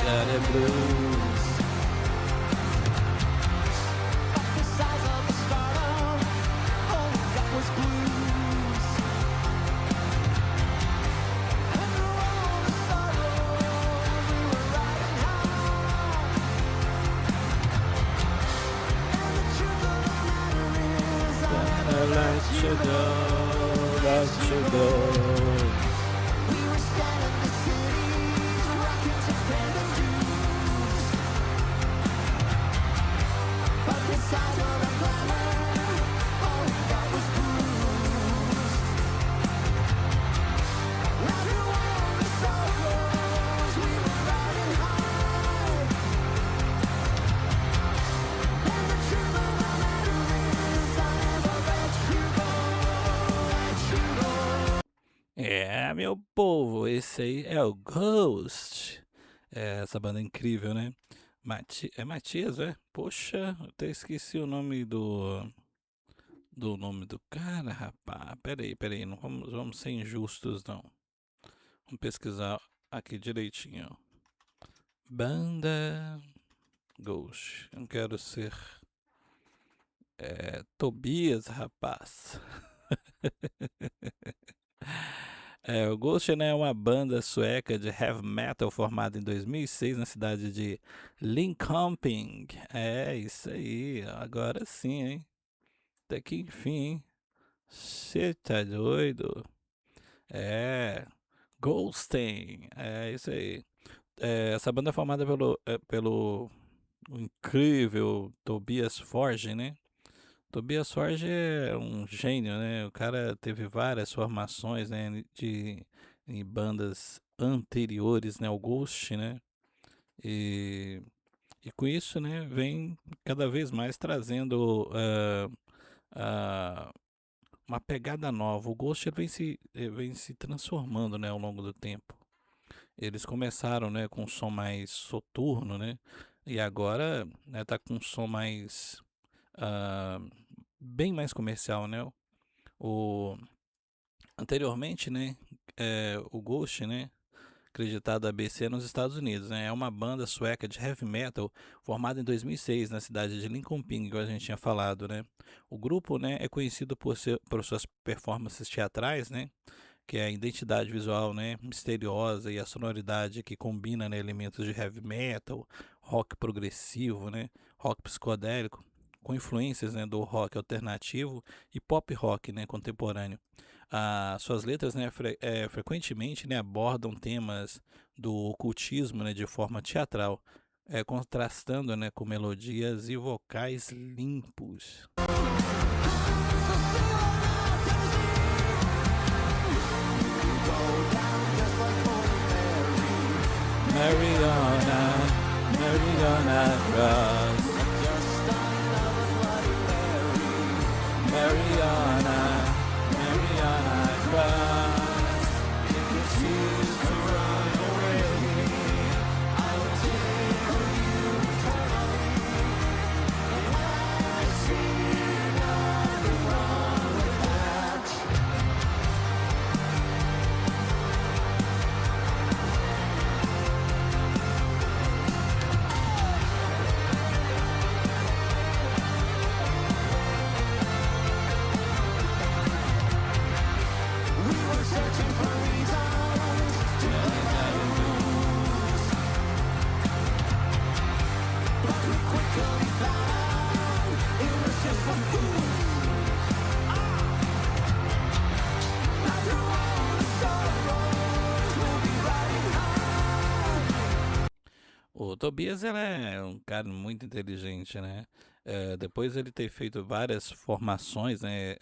Got a blues. Let you go, let you go. É, meu povo, esse aí é o Ghost. É, essa banda é incrível, né? É Matias, é? Poxa, eu até esqueci o nome do nome do cara, rapaz. Pera aí, não vamos ser injustos, não. Vamos pesquisar aqui direitinho. Banda Ghost. Eu não quero ser Tobias, rapaz. O Ghost, né, é uma banda sueca de heavy metal formada em 2006 na cidade de Linköping. É isso aí, agora sim, hein? Até que enfim, hein? Cê tá doido? É, Ghosting, é isso aí. Essa banda é formada pelo incrível Tobias Forge, né? Tobias Forge é um gênio, né? O cara teve várias formações, né, em bandas anteriores, né, ao Ghost, né? E, e com isso, né, vem cada vez mais trazendo uma pegada nova. O Ghost ele vem se transformando, né, ao longo do tempo. Eles começaram, né, com um som mais soturno, né? E agora, né, tá com um som mais ah, bem mais comercial, né? O Anteriormente, né, o Ghost, né, acreditado a ABC nos Estados Unidos, né, é uma banda sueca de heavy metal formada em 2006 na cidade de Linköping, igual a gente tinha falado, né. O grupo, né, é conhecido por suas performances teatrais, né, que é a identidade visual, né, misteriosa e a sonoridade que combina, né, elementos de heavy metal, rock progressivo, né, rock psicodélico, com influências, né, do rock alternativo e pop rock, né, contemporâneo. Suas letras, né, frequentemente, né, abordam temas do ocultismo, né, de forma teatral, contrastando, né, com melodias e vocais limpos. Mariana, Mariana Cross. Mariana, Mariana Cross. If you choose to run away, I will take you eternally. And I see nothing wrong with that. O Tobias ele é um cara muito inteligente, né? Depois ele ter feito várias formações, né?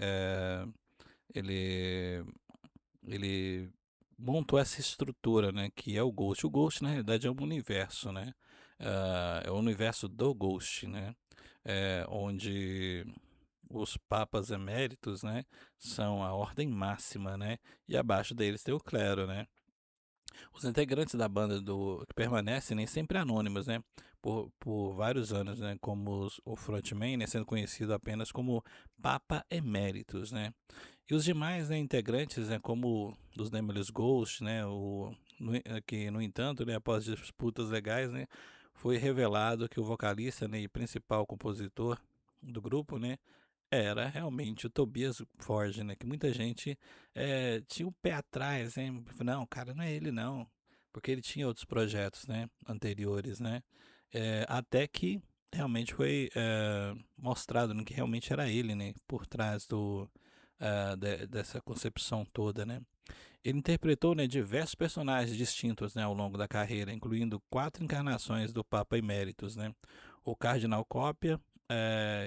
Ele, ele montou essa estrutura, né? Que é o Ghost. O Ghost, na realidade, é um universo, né? É o universo do Ghost, né? Onde os papas eméritos, né? São a ordem máxima, né? E abaixo deles tem o clero, né? Os integrantes da banda que permanecem nem sempre anônimos, né? Por vários anos, né? Como o frontman, né? Sendo conhecido apenas como Papa Emeritus, né? E os demais, né, integrantes, né? Como os Nameless Ghost, né? O no entanto, né, após disputas legais, né, foi revelado que o vocalista, né, e principal compositor do grupo, né, era realmente o Tobias Forge, né, que muita gente tinha um pé atrás, né, não, cara, não é ele não, porque ele tinha outros projetos, né, anteriores, né, até que realmente foi mostrado, né, que realmente era ele, né, por trás dessa concepção toda, né. Ele interpretou, né, diversos personagens distintos, né, ao longo da carreira, incluindo 4 encarnações do Papa Emeritus, né, o Cardeal Cópia,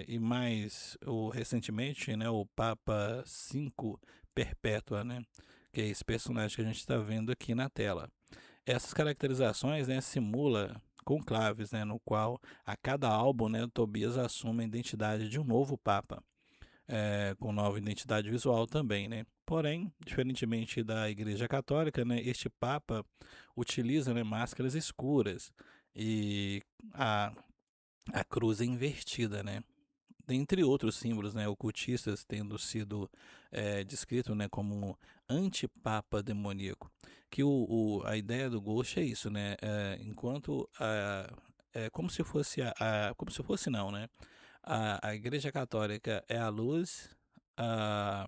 e mais recentemente, né, o Papa 5 Perpétua, né, que é esse personagem que a gente está vendo aqui na tela. Essas caracterizações, né, simula conclaves, né, no qual a cada álbum, né, o Tobias assume a identidade de um novo Papa, com nova identidade visual também, né. Porém, diferentemente da Igreja Católica, né, este Papa utiliza, né, máscaras escuras e a, a cruz é invertida, né. Dentre outros símbolos, né, ocultistas tendo sido descrito, né, como um antipapa demoníaco. Que a ideia do Ghost é isso, né, enquanto é como se fosse como se fosse não, né, a Igreja Católica é a luz, a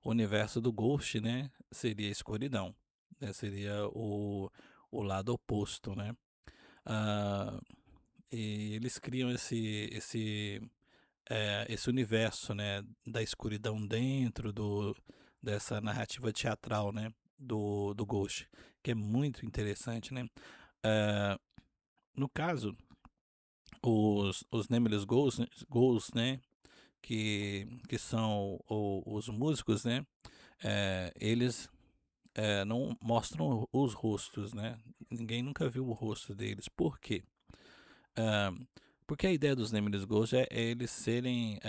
o universo do Ghost, né, seria a escuridão, né, seria o lado oposto, né. Ah, e eles criam esse universo, né, da escuridão dentro dessa narrativa teatral, né, do Ghost, que é muito interessante, né. Eh, no caso, os Nameless Ghosts, né, que são os músicos, né, eles não mostram os rostos, né, ninguém nunca viu o rosto deles. Por quê? Ah, porque a ideia dos Nameless Ghosts é eles serem,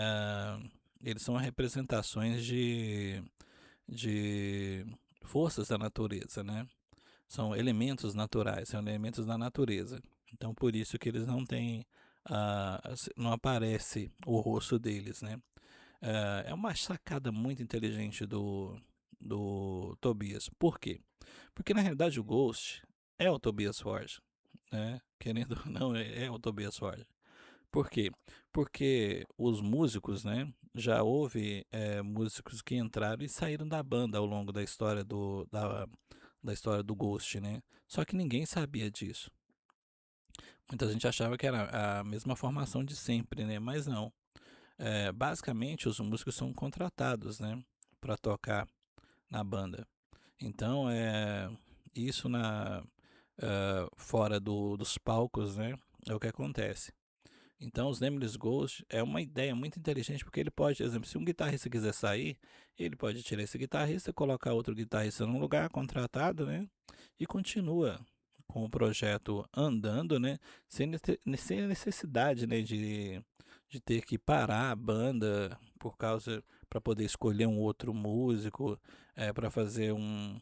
eles são representações de forças da natureza, né? São elementos naturais, são elementos da natureza. Então, por isso que eles não têm, não aparece o rosto deles, né? É uma sacada muito inteligente do Tobias. Por quê? Porque na realidade o Ghost é o Tobias Forge, né? Querendo ou não, é o Tobias Forge. Por quê? Porque os músicos, né? Já houve músicos que entraram e saíram da banda ao longo da história da história do Ghost, né? Só que ninguém sabia disso. Muita gente achava que era a mesma formação de sempre, né? Mas não. Basicamente, os músicos são contratados, né? Para tocar na banda. Então, isso fora dos palcos, né? É o que acontece. Então, os Nameless Ghosts é uma ideia muito inteligente, porque ele pode, por exemplo, se um guitarrista quiser sair, ele pode tirar esse guitarrista, colocar outro guitarrista num lugar contratado, né? E continua com o projeto andando, né? Sem necessidade, né? De ter que parar a banda para poder escolher um outro músico, para fazer um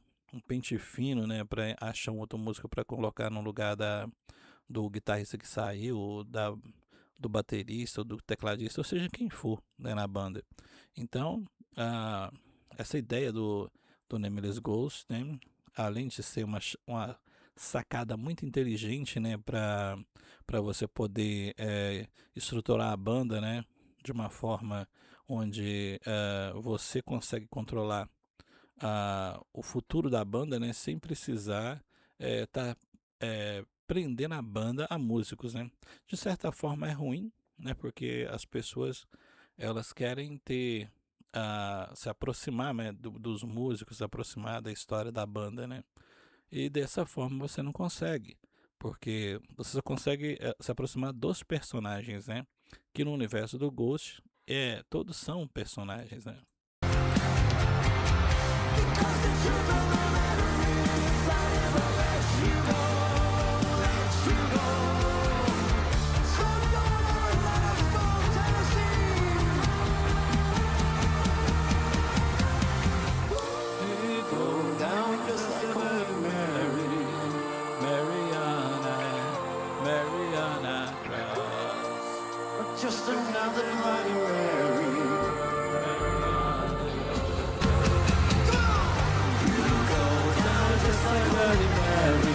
pente fino, né? Para achar um outro músico para colocar no lugar do guitarrista que saiu, do baterista ou do tecladista, ou seja, quem for, né, na banda. Então, essa ideia do Nameless Ghost, né, além de ser uma sacada muito inteligente, né, para você poder estruturar a banda, né, de uma forma onde você consegue controlar o futuro da banda, né, sem precisar estar prendendo a banda a músicos, né. De certa forma é ruim, né, porque as pessoas elas querem se aproximar, né, dos músicos, se aproximar da história da banda, né. E dessa forma você não consegue, porque você só consegue se aproximar dos personagens, né, que no universo do Ghost todos são personagens, né. Mariana Cross. Just another Bloody Mary. You go down just like Bloody Mary.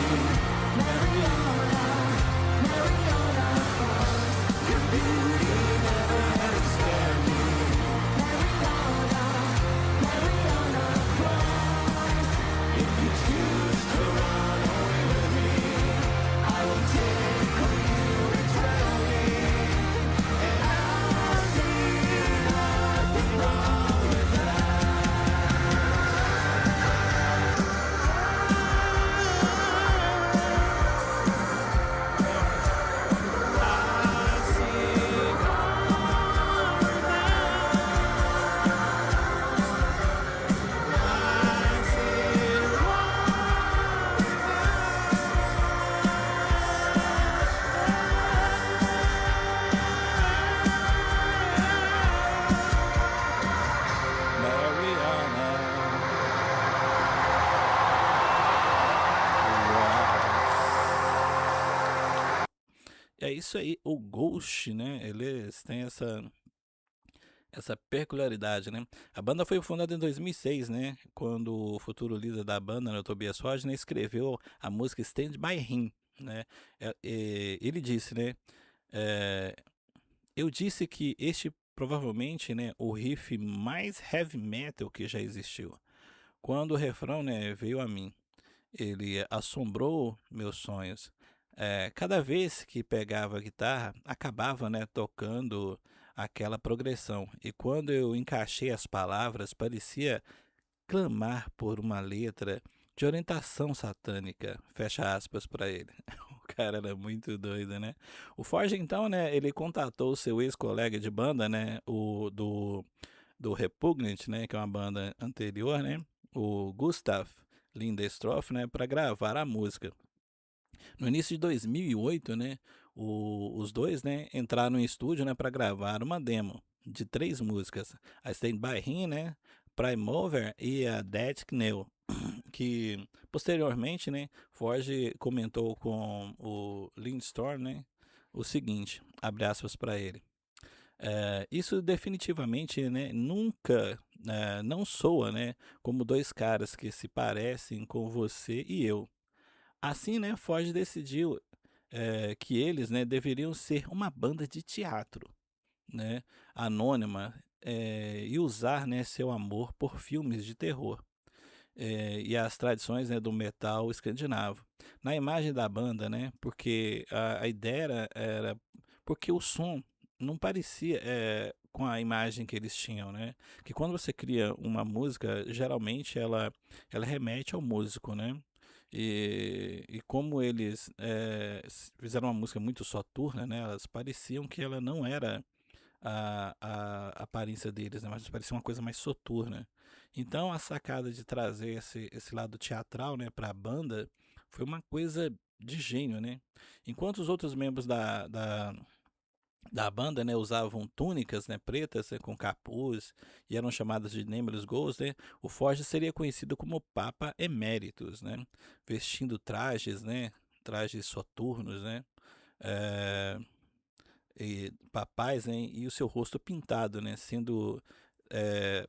isso aí, o Ghost, né, eles têm essa peculiaridade, né. A banda foi fundada em 2006, né, quando o futuro líder da banda, né, o Tobias Forge, né, escreveu a música Stand By Him, né. Ele disse, né, eh, "Eu disse que este provavelmente, né, o riff mais heavy metal que já existiu. Quando o refrão, né, veio a mim, ele assombrou meus sonhos. Cada vez que pegava a guitarra, acabava, né, tocando aquela progressão. E quando eu encaixei as palavras, parecia clamar por uma letra de orientação satânica. Fecha aspas para ele. O cara era muito doido, né? O Forge, então, né, ele contatou seu ex-colega de banda, né, do Repugnant, né, que é uma banda anterior, né, o Gustav Linderstroff, né, para gravar a música. No início de 2008, né, os dois, né, entraram em estúdio, né, para gravar uma demo de 3 músicas, a Stand By Him, né, Prime Mover e a Dead Knell, que posteriormente, né, Forge comentou com o Lindstorm, né, o seguinte, abre aspas para ele. Isso definitivamente, né, nunca, não soa, né, como 2 caras que se parecem com você e eu. Assim, né, Ford decidiu, que eles, né, deveriam ser uma banda de teatro, né, anônima, e usar, né, seu amor por filmes de terror, e as tradições, né, do metal escandinavo. Na imagem da banda, né, porque a ideia era porque o som não parecia, com a imagem que eles tinham, né, que quando você cria uma música, geralmente ela remete ao músico, né. E como eles, fizeram uma música muito soturna, né, elas pareciam que ela não era a aparência deles, né, mas parecia uma coisa mais soturna. Então a sacada de trazer esse lado teatral, né, para a banda foi uma coisa de gênio, né. Enquanto os outros membros da banda, né, usavam túnicas, né, pretas, né, com capuz e eram chamadas de Nameless Ghosts, né, o Forge seria conhecido como Papa Emeritus, né, vestindo trajes, né, trajes soturnos, né, eh, e papais, né, e o seu rosto pintado, né, sendo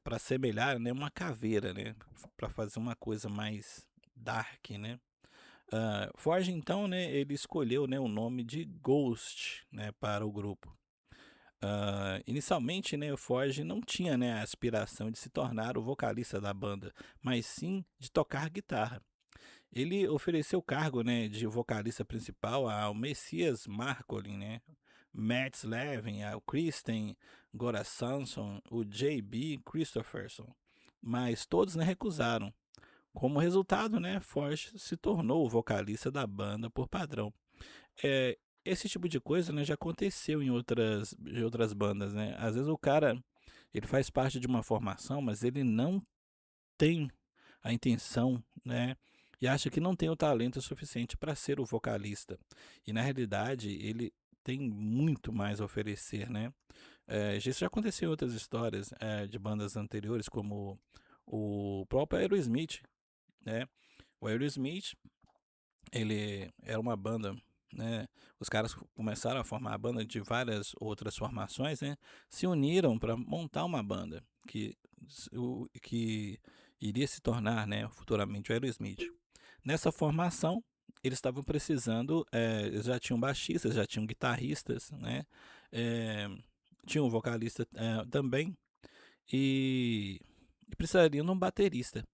para semelhar, né, uma caveira, né, para fazer uma coisa mais dark, né. Forge então, né, ele escolheu, né, o nome de Ghost, né, para o grupo. Inicialmente, né, o Forge não tinha, né, a aspiração de se tornar o vocalista da banda, mas sim de tocar guitarra. Ele ofereceu o cargo, né, de vocalista principal ao Messias Marcolin, né, Matt Slevin, ao Kristen Gora Samson, o J.B. Christopherson, mas todos, né, recusaram. Como resultado, né, Forge se tornou o vocalista da banda por padrão. Esse tipo de coisa, né, já aconteceu em outras bandas, né. Às vezes o cara, ele faz parte de uma formação, mas ele não tem a intenção, né, e acha que não tem o talento suficiente para ser o vocalista. E na realidade ele tem muito mais a oferecer, né. Isso já aconteceu em outras histórias, de bandas anteriores, como o próprio Aerosmith, né. O Aerosmith, ele era uma banda, né, os caras começaram a formar a banda de várias outras formações, né, se uniram para montar uma banda que iria se tornar, né, futuramente o Aerosmith. Nessa formação, eles estavam precisando, eles já tinham baixistas, já tinham guitarristas, né, eh, tinha um vocalista, também, e precisariam de um baterista.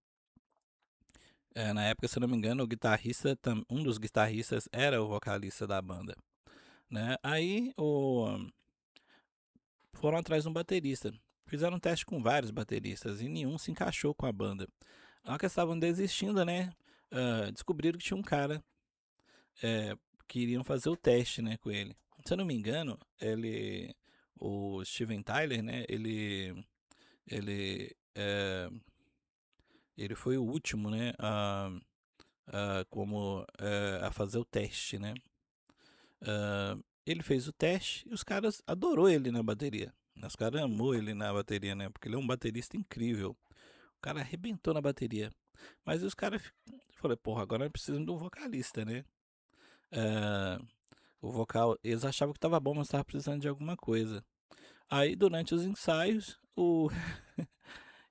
Na época, se eu não me engano, o guitarrista um dos guitarristas era o vocalista da banda, né. Aí foram atrás de um baterista. Fizeram um teste com vários bateristas e nenhum se encaixou com a banda. Na hora que eles estavam desistindo, né, descobriram que tinha um cara, eh, que iriam fazer o teste, né, com ele. Se eu não me engano, o Steven Tyler, né, ele, ele foi o último, né, a fazer o teste, né. Ele fez o teste e os caras adorou ele na bateria. Os caras amou ele na bateria, né, porque ele é um baterista incrível. O cara arrebentou na bateria. Mas os caras falei: "Porra, agora nós precisamos de um vocalista, né". Eh, O vocal, eles achavam que estava bom, mas estava precisando de alguma coisa. Aí durante os ensaios,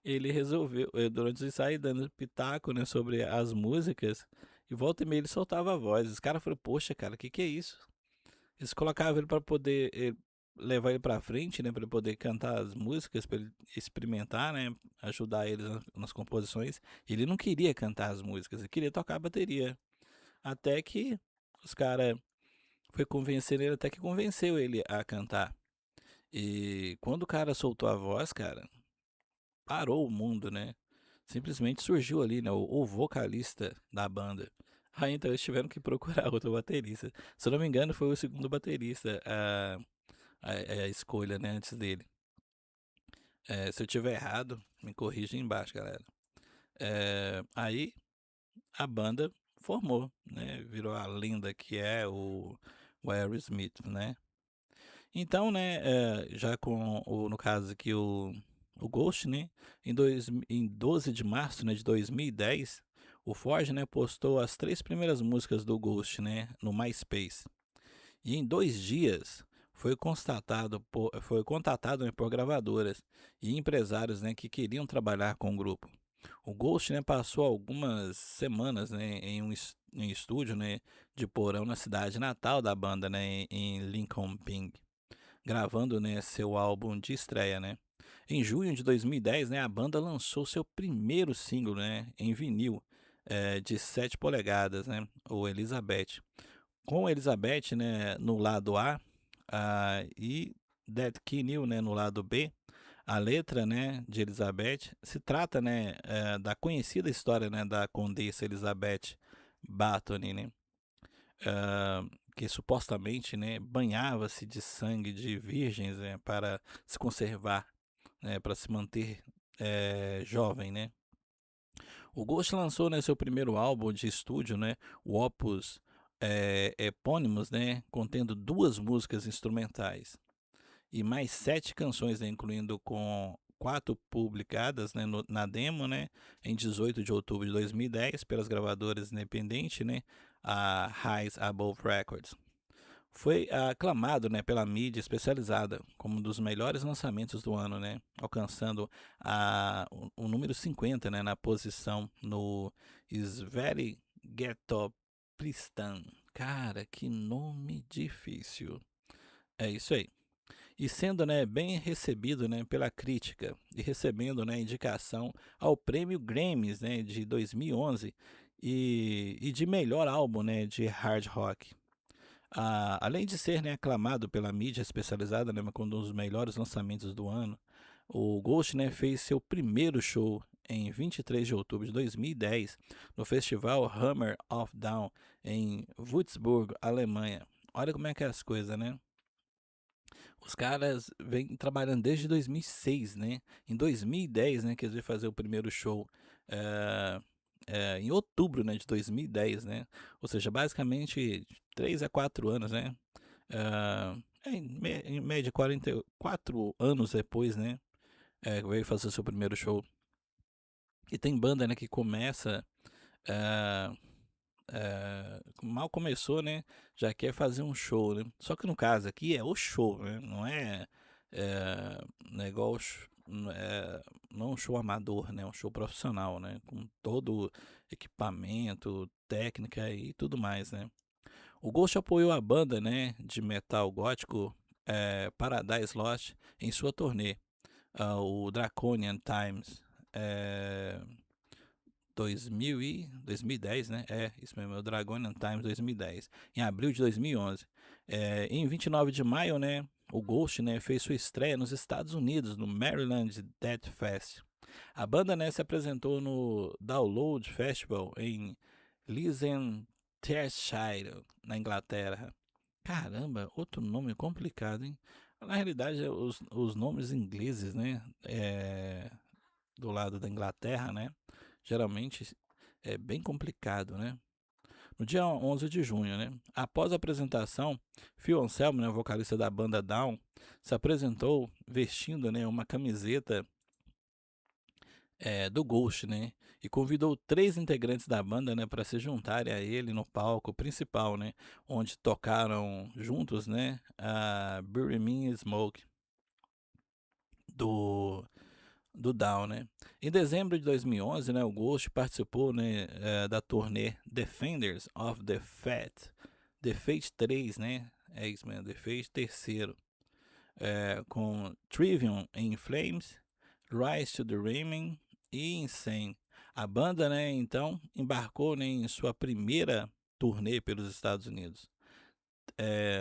ele resolveu, durante os ensaios, dando pitaco, né, sobre as músicas, e volta e meia ele soltava a voz. Os caras falaram, poxa, cara, que é isso? Eles colocavam ele para poder levar ele para frente, né, para ele poder cantar as músicas, para ele experimentar, né, ajudar eles nas composições. Ele não queria cantar as músicas, ele queria tocar a bateria. Até que os caras foi convencer ele, até que convenceu ele a cantar. E quando o cara soltou a voz, cara, parou o mundo, né? Simplesmente surgiu ali, né, o vocalista da banda. Aí então eles tiveram que procurar outro baterista. Se eu não me engano, foi o segundo baterista a escolha, né, antes dele. Se eu tiver errado, me corrija aí embaixo, galera. Aí a banda formou, né? Virou a lenda que é o Aerosmith, né? Então, né, já com no caso aqui o Ghost, né, em 12 de março, né, de 2010, o Forge, né, postou as 3 primeiras músicas do Ghost, né, no MySpace. E em 2 dias foi contatado, né, por gravadoras e empresários, né, que queriam trabalhar com o grupo. O Ghost, né, passou algumas semanas, né, em estúdio, né, de porão na cidade natal da banda, né, em Lincoln Ping, gravando, né, seu álbum de estreia, né. Em junho de 2010, né, a banda lançou seu primeiro single, né, em vinil, de 7 polegadas, né, o Elizabeth. Com Elizabeth, né, no lado A, e Dead Key New, né, no lado B, a letra, né, de Elizabeth se trata, né, da conhecida história, né, da Condessa Elizabeth Bathory, né, ah, que supostamente, né, banhava-se de sangue de virgens, né, para se conservar, né, para se manter jovem, né. O Ghost lançou, né, seu primeiro álbum de estúdio, né, o Opus Eponymous, né, contendo 2 músicas instrumentais e mais 7 canções, né, incluindo com 4 publicadas, né, na demo, né, em 18 de outubro de 2010 pelas gravadoras independentes, né, a Rise Above Records. Foi aclamado, né, pela mídia especializada como um dos melhores lançamentos do ano, né, alcançando o número 50, né, na posição no Sverigetoplistan. Cara, que nome difícil. É isso aí. E sendo, né, bem recebido, né, pela crítica e recebendo, né, indicação ao prêmio Grammys, né, de 2011 e de melhor álbum, né, de hard rock. Além de ser, né, aclamado pela mídia especializada, né, como um dos melhores lançamentos do ano, o Ghost, né, fez seu primeiro show em 23 de outubro de 2010 no festival Hammer of Dawn em Würzburg, Alemanha. Olha como é que é as coisas, né? Os caras vêm trabalhando desde 2006, né? Em 2010, né, que eles vão fazer o primeiro show, eh, em outubro, né, de 2010, né? Ou seja, basicamente 3 a 4 anos, né? Em média 44 anos depois, né? Veio fazer seu primeiro show. E tem banda, né, que começa, eh, mal começou, né, já quer fazer um show, né? Só que no caso aqui é o show, né? Não é igual não é um show amador, né? É um show profissional, né? Com todo equipamento, técnica e tudo mais, né? O Ghost apoiou a banda, né, de metal gótico Paradise Lost em sua turnê, o Draconian Times. É, 2010, né? Isso mesmo, o Dragonian Times 2010, em abril de 2011. Em 29 de maio, né, o Ghost, né, fez sua estreia nos Estados Unidos, no Maryland Death Fest. A banda, né, se apresentou no Download Festival em Leicestershire, na Inglaterra. Caramba, outro nome complicado, hein? Na realidade, os nomes ingleses, né, do lado da Inglaterra, né, geralmente é bem complicado, né? No dia 11 de junho, né, após a apresentação, Phil Anselmo, né, vocalista da banda Down, se apresentou vestindo, né, uma camiseta do Ghost, né, e convidou 3 integrantes da banda, né, para se juntarem a ele no palco principal, né, onde tocaram juntos, né, a Bury Me in Smoke do Down, né. Em dezembro de 2011, né, o Ghost participou, né, da turnê Defenders of The Fate 3, né, é isso mesmo, The Fate terceiro, com Trivium in Flames, Rise to the Remain e Insane. A banda, né, então, embarcou, né, em sua primeira turnê pelos Estados Unidos.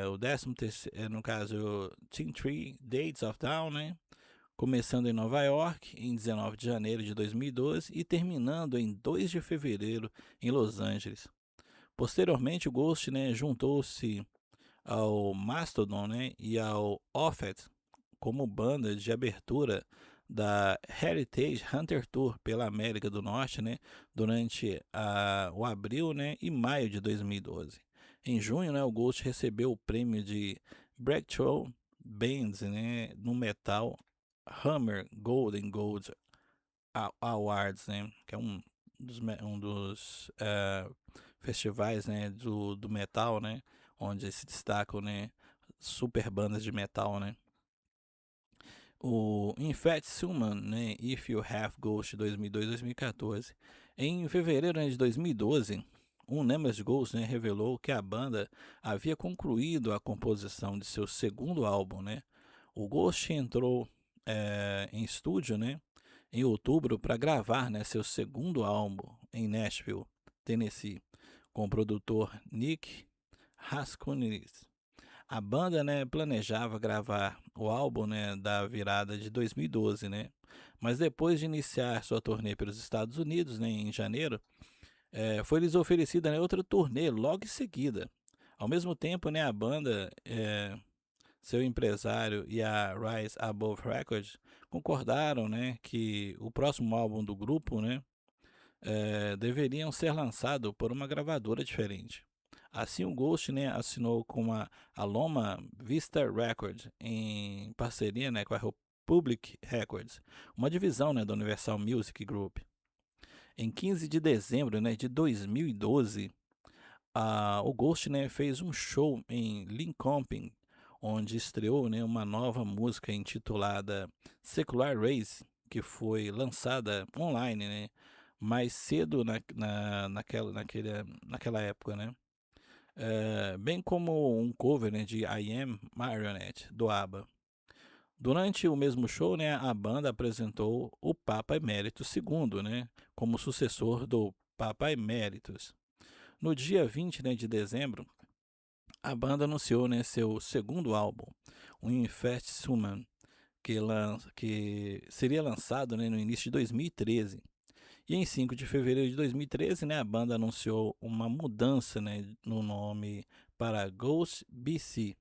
O 13º, no caso, Team 3 Dates of Down, né, começando em Nova York em 19 de janeiro de 2012 e terminando em 2 de fevereiro em Los Angeles. Posteriormente, o Ghost, né, juntou-se ao Mastodon, né, e ao Offset como banda de abertura da Heritage Hunter Tour pela América do Norte, né, durante o abril, né, e maio de 2012. Em junho, né, o Ghost recebeu o prêmio de Breakthrough Bands, né, no metal Hammer Golden Gold Awards, né, que é um dos festivais, né, do metal, né, onde se destacam, né, super bandas de metal, né. O Infect Human, né, If You Have Ghost 2002-2014. Em fevereiro, né, de 2012, um Nemesis Ghost, né, revelou que a banda havia concluído a composição de seu segundo álbum, né. O Ghost entrou em estúdio, né, em outubro para gravar, né, seu segundo álbum em Nashville, Tennessee, com o produtor Nick Raskunis. A banda, né, planejava gravar o álbum, né, da virada de 2012, né, mas depois de iniciar sua turnê pelos Estados Unidos, né, em janeiro, foi-lhes oferecida, né, outra turnê logo em seguida. Ao mesmo tempo, né, a banda, seu empresário e a Rise Above Records concordaram, né, que o próximo álbum do grupo, né, deveriam ser lançado por uma gravadora diferente. Assim, o Ghost, né, assinou com a Aloma Vista Records, em parceria, né, com a Republic Records, uma divisão, né, da Universal Music Group. Em 15 de dezembro, né, de 2012, o Ghost, né, fez um show em Linköping, onde estreou, né, uma nova música intitulada Secular Race, que foi lançada online, né, mais cedo naquela época, né, bem como um cover, né, de I Am Marionette, do ABBA. Durante o mesmo show, né, a banda apresentou o Papa Emérito II, né, como sucessor do Papa Emeritus. No dia 20, né, de dezembro, a banda anunciou, né, seu segundo álbum, o Infest Human, que seria lançado, né, no início de 2013. E em 5 de fevereiro de 2013, né, a banda anunciou uma mudança, né, no nome para Ghost BC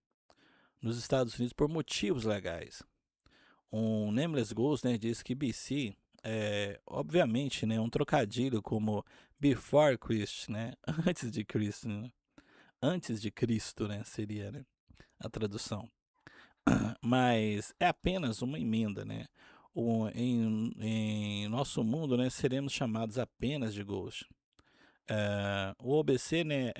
nos Estados Unidos por motivos legais. Um Nameless Ghost, né, diz que BC é, obviamente, né, um trocadilho como Before Christ, né, antes de Cristo, né, antes de Cristo, né, seria, né, a tradução. Mas é apenas uma emenda, né? Em nosso mundo, né, seremos chamados apenas de Ghost. O OBC, né,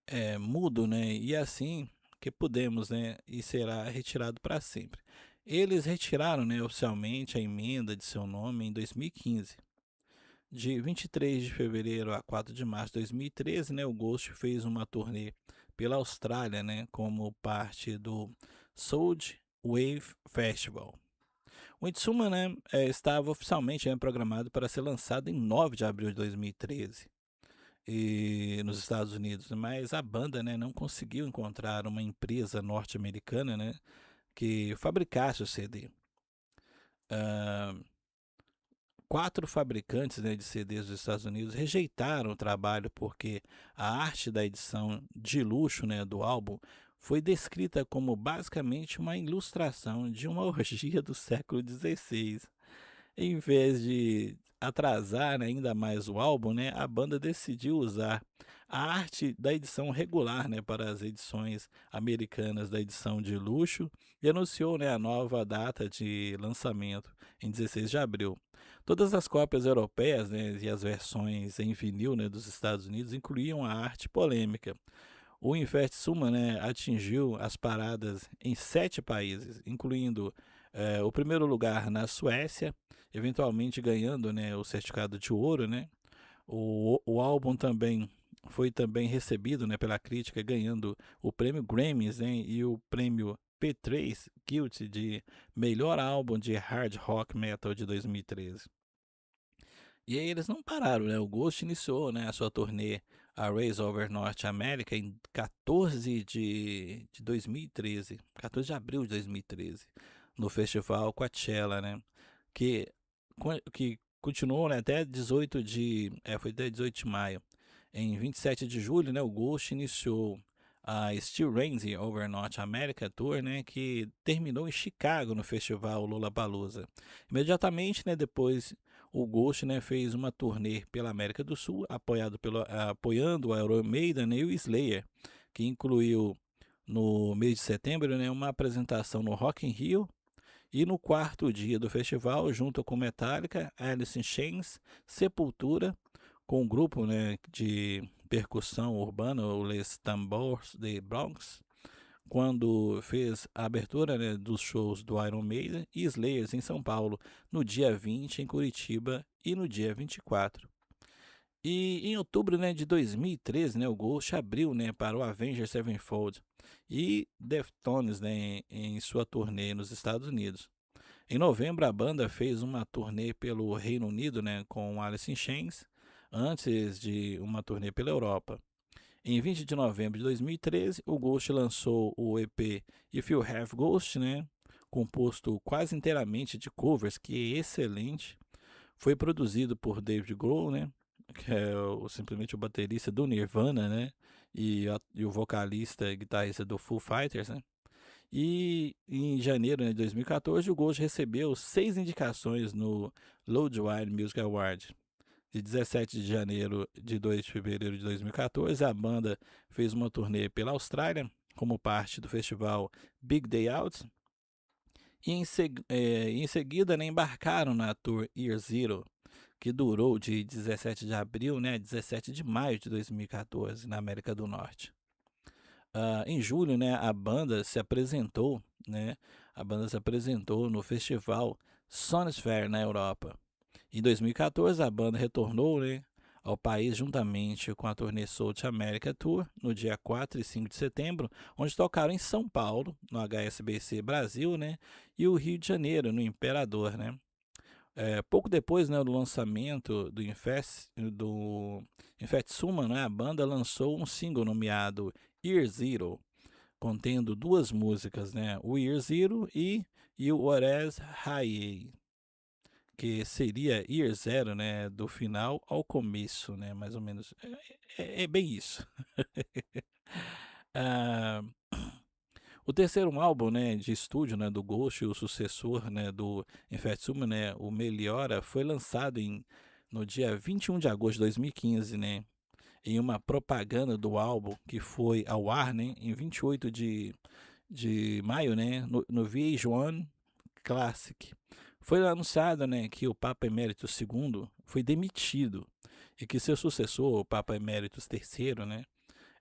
é mudo, né, e assim que podemos, né, e será retirado para sempre. Eles retiraram, né, oficialmente a emenda de seu nome em 2015. De 23 de fevereiro a 4 de março de 2013, né, o Ghost fez uma turnê pela Austrália, né, como parte do Sound Wave Festival. O Itsuma, né, estava oficialmente, né, programado para ser lançado em 9 de abril de 2013 nos Estados Unidos, mas a banda, né, não conseguiu encontrar uma empresa norte-americana, né, que fabricasse o CD. 4 fabricantes, né, de CDs dos Estados Unidos rejeitaram o trabalho porque a arte da edição de luxo, né, do álbum foi descrita como basicamente uma ilustração de uma orgia do século XVI, em vez de atrasar, né, ainda mais o álbum, né, a banda decidiu usar a arte da edição regular, né, para as edições americanas da edição de luxo e anunciou, né, a nova data de lançamento em 16 de abril. Todas as cópias europeias, né, e as versões em vinil, né, dos Estados Unidos incluíam a arte polêmica. O Infest Summa, né, atingiu as paradas em 7 países, incluindo o primeiro lugar na Suécia, eventualmente ganhando, né, o certificado de ouro, né. O álbum também foi também recebido, né, pela crítica, ganhando o prêmio Grammys, né, e o prêmio P3 Guilty de melhor álbum de hard rock metal de 2013. E aí eles não pararam, né? O Ghost iniciou, né, a sua turnê a Race Over North America em 14 de 2013, 14 de abril de 2013, no festival Coachella, né? Que, que continuou, né, até 18 foi até 18 de maio. Em 27 de julho, né, o Ghost iniciou a Still Rains Over North America Tour, né, que terminou em Chicago no festival Lollapalooza. Imediatamente, né, depois o Ghost, né, fez uma turnê pela América do Sul, apoiando o Iron Maiden, né, e o Slayer, que incluiu no mês de setembro, né, uma apresentação no Rock in Rio, e no quarto dia do festival, junto com Metallica, Alice in Chains, Sepultura, com o grupo, né, de percussão urbana, o Les Tambors de Bronx, quando fez a abertura, né, dos shows do Iron Maiden e Slayers em São Paulo, no dia 20 em Curitiba e no dia 24. E em outubro, né, de 2013, né, o Ghost abriu, né, para o Avenged Sevenfold e Deftones, né, em sua turnê nos Estados Unidos. Em novembro, a banda fez uma turnê pelo Reino Unido, né, com Alice in Chains, antes de uma turnê pela Europa. Em 20 de novembro de 2013, o Ghost lançou o EP If You Have Ghost, né, composto quase inteiramente de covers, que é excelente. Foi produzido por David Grohl, né, que é simplesmente o baterista do Nirvana, né, e o vocalista e guitarrista do Foo Fighters, né. E em janeiro, né, de 2014, o Ghost recebeu 6 indicações no Loudwire Music Award. De 17 de janeiro de 2 de fevereiro de 2014, a banda fez uma turnê pela Austrália, como parte do festival Big Day Out, e em seguida, né, embarcaram na Tour Year Zero, que durou de 17 de abril, né, a 17 de maio de 2014, na América do Norte. Em julho, né, a banda se apresentou no festival Sonisphere na Europa. Em 2014, a banda retornou, né, ao país juntamente com a turnê South America Tour no dia 4 e 5 de setembro, onde tocaram em São Paulo, no HSBC Brasil, né, e o Rio de Janeiro, no Imperador, né. Pouco depois, né, do lançamento do Infect Summa, né, a banda lançou um single nomeado Year Zero, contendo 2 músicas, né, o Year Zero e o Ores High, que seria Year Zero, né, do final ao começo, né, mais ou menos. É bem isso. Ah, o terceiro álbum, né, de estúdio, né, do Ghost, o sucessor, né, do Infect Summa, né, o Meliora, foi lançado no dia 21 de agosto de 2015, né, em uma propaganda do álbum que foi ao ar, né, em 28 de maio, né, no VH1 Classic. Foi anunciado, né, que o Papa Emérito II foi demitido e que seu sucessor, o Papa Emérito III, né,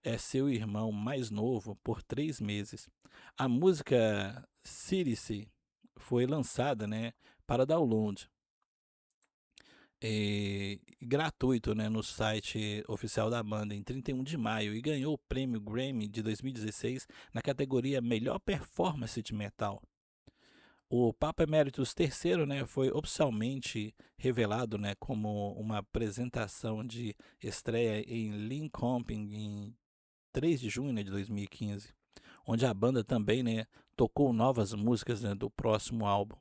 é seu irmão mais novo por 3 meses. A música Cirice foi lançada, né, para download gratuito, né, no site oficial da banda em 31 de maio e ganhou o prêmio Grammy de 2016 na categoria Melhor Performance de Metal. O Papa Emeritus III, né, foi oficialmente revelado, né, como uma apresentação de estreia em Linköping em 3 de junho, né, de 2015, onde a banda também, né, tocou novas músicas, né, do próximo álbum.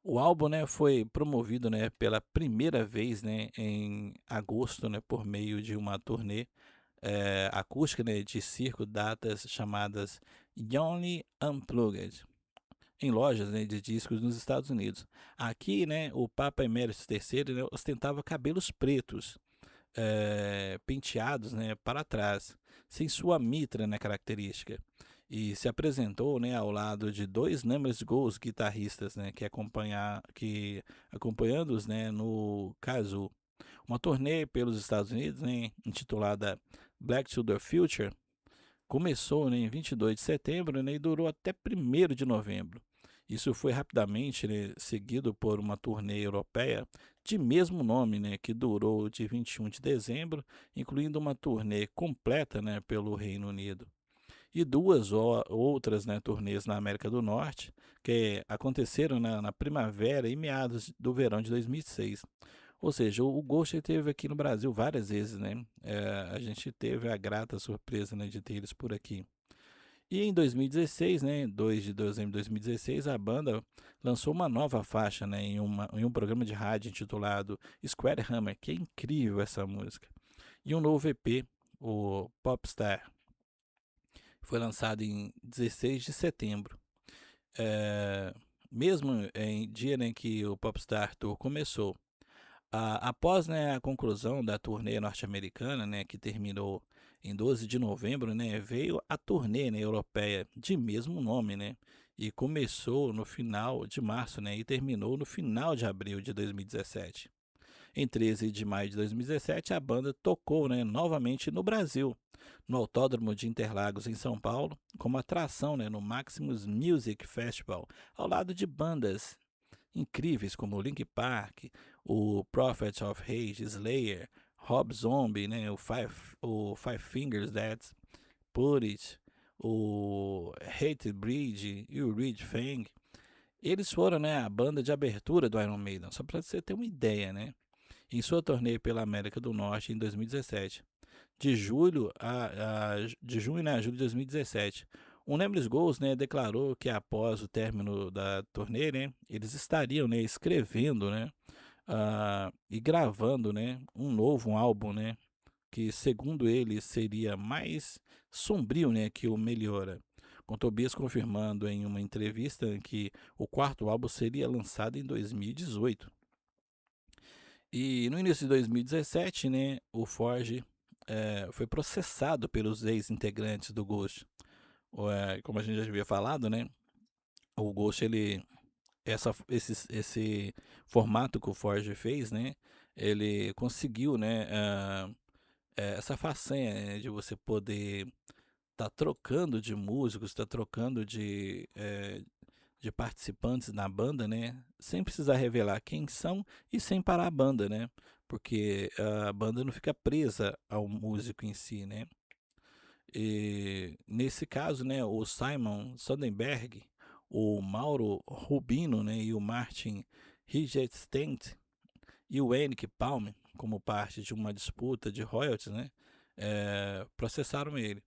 O álbum, né, foi promovido, né, pela primeira vez, né, em agosto, né, por meio de uma turnê acústica, né, de circo, datas chamadas Johnny Unplugged, em lojas, né, de discos nos Estados Unidos. Aqui, né, o Papa Emérito III, né, ostentava cabelos pretos, penteados, né, para trás, sem sua mitra, né, característica. E se apresentou, né, ao lado de dois Numbers Goals guitarristas, né, que acompanhando-os, né, no caso, uma turnê pelos Estados Unidos, né, intitulada Black to the Future, começou, né, em 22 de setembro, né, e durou até 1º de novembro. Isso foi rapidamente, né, seguido por uma turnê europeia de mesmo nome, né, que durou de 21 de dezembro, incluindo uma turnê completa, né, pelo Reino Unido. E duas outras, né, turnês na América do Norte, que aconteceram na primavera e meados do verão de 2006. Ou seja, o Ghost esteve aqui no Brasil várias vezes, né? A gente teve a grata surpresa, né, de ter eles por aqui. E em 2016, né, 2 de dezembro de 2016, a banda lançou uma nova faixa, né, em um programa de rádio intitulado Square Hammer, que é incrível essa música. E um novo EP, o Popstar, foi lançado em 16 de setembro. É, mesmo em dia, né, que o Popstar Tour começou, após, né, a conclusão da turnê norte-americana, né, que terminou em 12 de novembro, né, veio a turnê, né, europeia de mesmo nome, né, e começou no final de março, né, e terminou no final de abril de 2017. Em 13 de maio de 2017, a banda tocou, né, novamente no Brasil, no Autódromo de Interlagos, em São Paulo, como atração, né, no Maximus Music Festival, ao lado de bandas incríveis como Linkin Park, o Prophet of Rage, Slayer, Rob Zombie, né, o Five Fingers Dead Punch, o Hatebreed Breed e o Red Fang. Eles foram, né, a banda de abertura do Iron Maiden, só para você ter uma ideia, né? Em sua turnê pela América do Norte em 2017. De junho, né, a julho de 2017. O Nameless Ghost, né, declarou que após o término da turnê, né, eles estariam, né, escrevendo, né, e gravando, né, um novo álbum, né, que segundo ele seria mais sombrio, né, que o Melhora. Com Tobias confirmando em uma entrevista que o quarto álbum seria lançado em 2018. E no início de 2017, né, o Forge foi processado pelos ex-integrantes do Ghost. Como a gente já havia falado, né, o Ghost, esse formato que o Forge fez, né, ele conseguiu, né, essa façanha, né, de você poder estar trocando de músicos, estar trocando de participantes na banda, né? Sem precisar revelar quem são e sem parar a banda, né? Porque a banda não fica presa ao músico em si, né? E nesse caso, né, o Simon Soderbergh, o Mauro Rubino, né, e o Martin Higginstein e o Henrik Palm, como parte de uma disputa de royalties, né, processaram ele.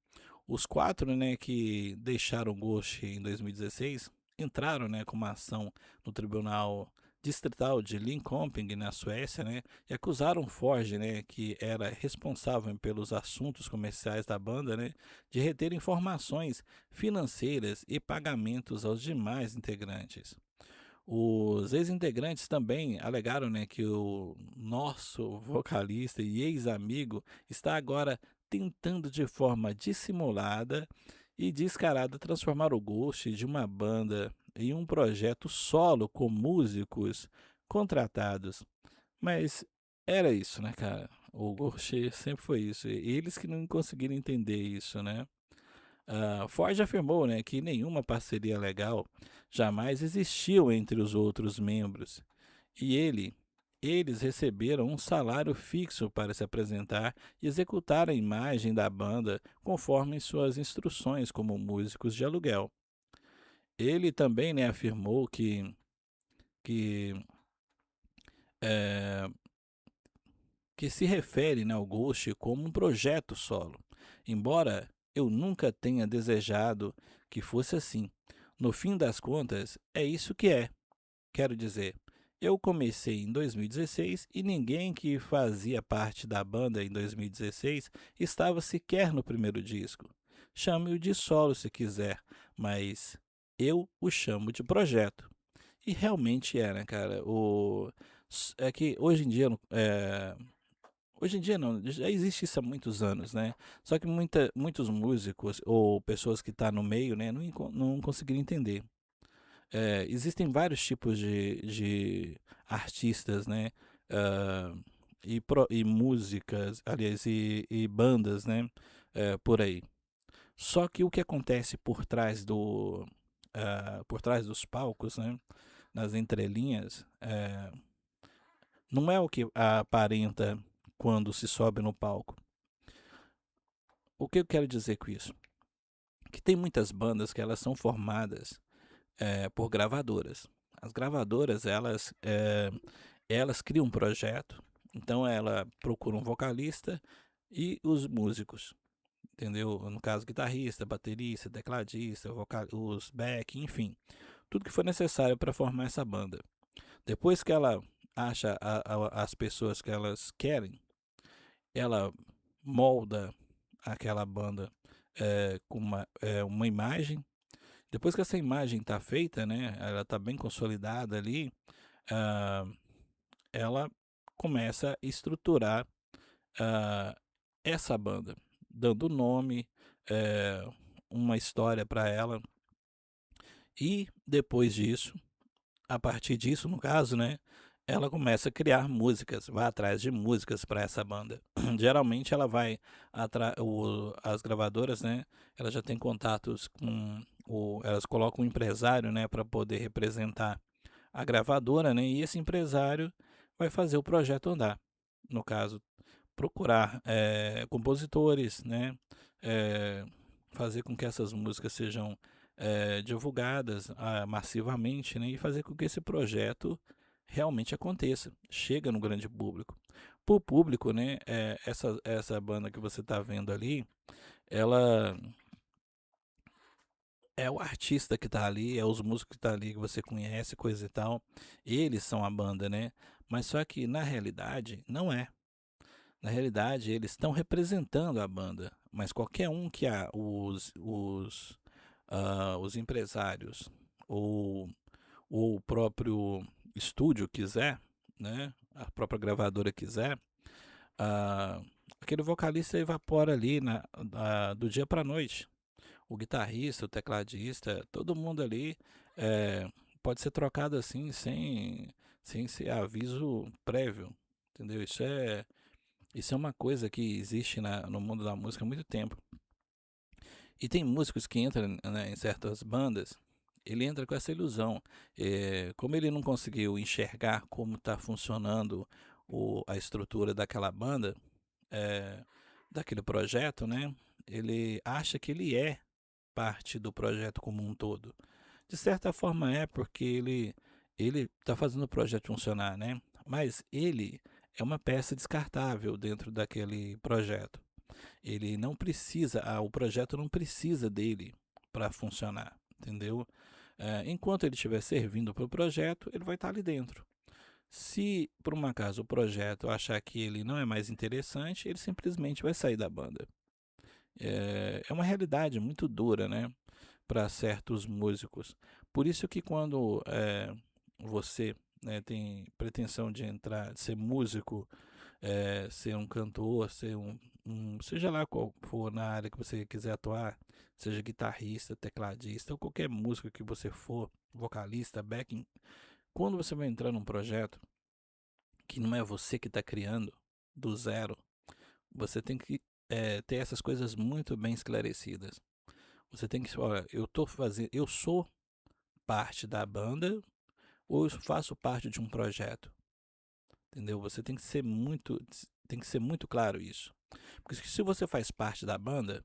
Os quatro, né, que deixaram o Ghost em 2016 entraram, né, com uma ação no Tribunal Distrital de Linköping, na Suécia, né, e acusaram Forge, né, que era responsável pelos assuntos comerciais da banda, né, de reter informações financeiras e pagamentos aos demais integrantes. Os ex-integrantes também alegaram, né, que o nosso vocalista e ex-amigo está agora tentando de forma dissimulada e descarada transformar o Ghost de uma banda em um projeto solo com músicos contratados. Mas era isso, né, cara? O Ghost sempre foi isso. E eles que não conseguiram entender isso, né? Ford afirmou, né, que nenhuma parceria legal jamais existiu entre os outros membros e eles receberam um salário fixo para se apresentar e executar a imagem da banda conforme suas instruções como músicos de aluguel. Ele também, né, afirmou que, eh, que se refere, né, ao Ghost como um projeto solo, embora eu nunca tenha desejado que fosse assim. No fim das contas, é isso que é. Quero dizer, eu comecei em 2016 e ninguém que fazia parte da banda em 2016 estava sequer no primeiro disco. Chame-o de solo se quiser, mas eu o chamo de projeto. E realmente é, né, cara, é que hoje em dia, hoje em dia não, já existe isso há muitos anos, né, só que muitos músicos ou pessoas que tá no meio, né, não conseguiram entender. Existem vários tipos de artistas, né, hã, e músicas, aliás, e bandas, né, por aí. Só que o que acontece por trás dos palcos, né, nas entrelinhas, não é o que aparenta quando se sobe no palco. O que eu quero dizer com isso? Que tem muitas bandas que elas são formadas, por gravadoras. As gravadoras, elas criam um projeto, então ela procura um vocalista e os músicos, entendeu? No caso, guitarrista, baterista, tecladista, os back, enfim, tudo que for necessário para formar essa banda. Depois que ela acha as pessoas que elas querem, ela molda aquela banda com uma imagem. Depois que essa imagem está feita, né, ela está bem consolidada ali, ah, ela começa a estruturar ah, essa banda, dando nome, eh, uma história para ela. E depois disso, a partir disso, no caso, né, ela começa a criar músicas, vai atrás de músicas para essa banda. Geralmente ela vai as gravadoras, né, elas já têm contatos com elas colocam um empresário, né, para poder representar a gravadora, né, e esse empresário vai fazer o projeto andar. No caso, procurar compositores, né, eh, fazer com que essas músicas sejam divulgadas massivamente, né, e fazer com que esse projeto realmente aconteça, chega no grande público. Para o público, né, essa banda que você está vendo ali, ela é o artista que está ali, é os músicos que tá ali que você conhece, coisa e tal. Eles são a banda, né? Mas só que na realidade não é. Na realidade, eles estão representando a banda, mas qualquer um que os empresários ou, ou o próprio estúdio quiser, né, a própria gravadora quiser, ah, aquele vocalista evapora ali do dia para noite. O guitarrista, o tecladista, todo mundo ali eh, pode ser trocado assim sem ser aviso prévio, entendeu? Isso é uma coisa que existe no mundo da música há muito tempo. E tem músicos que entram, né, em certas bandas, ele entra com essa ilusão. Como ele não conseguiu enxergar como está funcionando a estrutura daquela banda, eh, daquele projeto, né? Ele acha que ele é parte do projeto como um todo. De certa forma é, porque ele está fazendo o projeto funcionar, né? Mas ele é uma peça descartável dentro daquele projeto. Ele não precisa, o projeto não precisa dele para funcionar, entendeu? Enquanto ele estiver servindo para o projeto, ele vai estar ali dentro. Se por um acaso o projeto achar que ele não é mais interessante, ele simplesmente vai sair da banda. É uma realidade muito dura, né, para certos músicos. Por isso que quando você, né, tem pretensão de entrar, de ser músico, ser um cantor, seja lá qual for na área que você quiser atuar, seja guitarrista, tecladista ou qualquer músico que você for, vocalista, backing, quando você vai entrar num projeto que não é você que está criando do zero, você tem que ter essas coisas muito bem esclarecidas. Você tem que, olha, eu sou parte da banda ou eu faço parte de um projeto, entendeu? Você tem que ser muito claro isso. Porque se você faz parte da banda,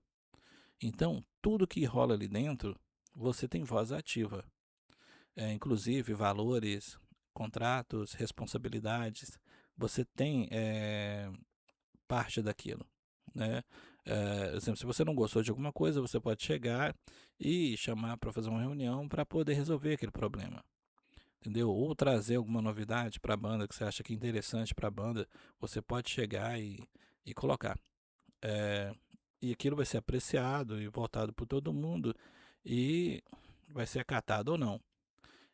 então tudo que rola ali dentro, você tem voz ativa. Inclusive valores, contratos, responsabilidades, você tem parte daquilo, né? Exemplo, se você não gostou de alguma coisa, você pode chegar e chamar para fazer uma reunião para poder resolver aquele problema, entendeu? Ou trazer alguma novidade para a banda que você acha que é interessante para a banda, você pode chegar e colocar. Eh, e aquilo vai ser apreciado e votado por todo mundo e vai ser acatado ou não.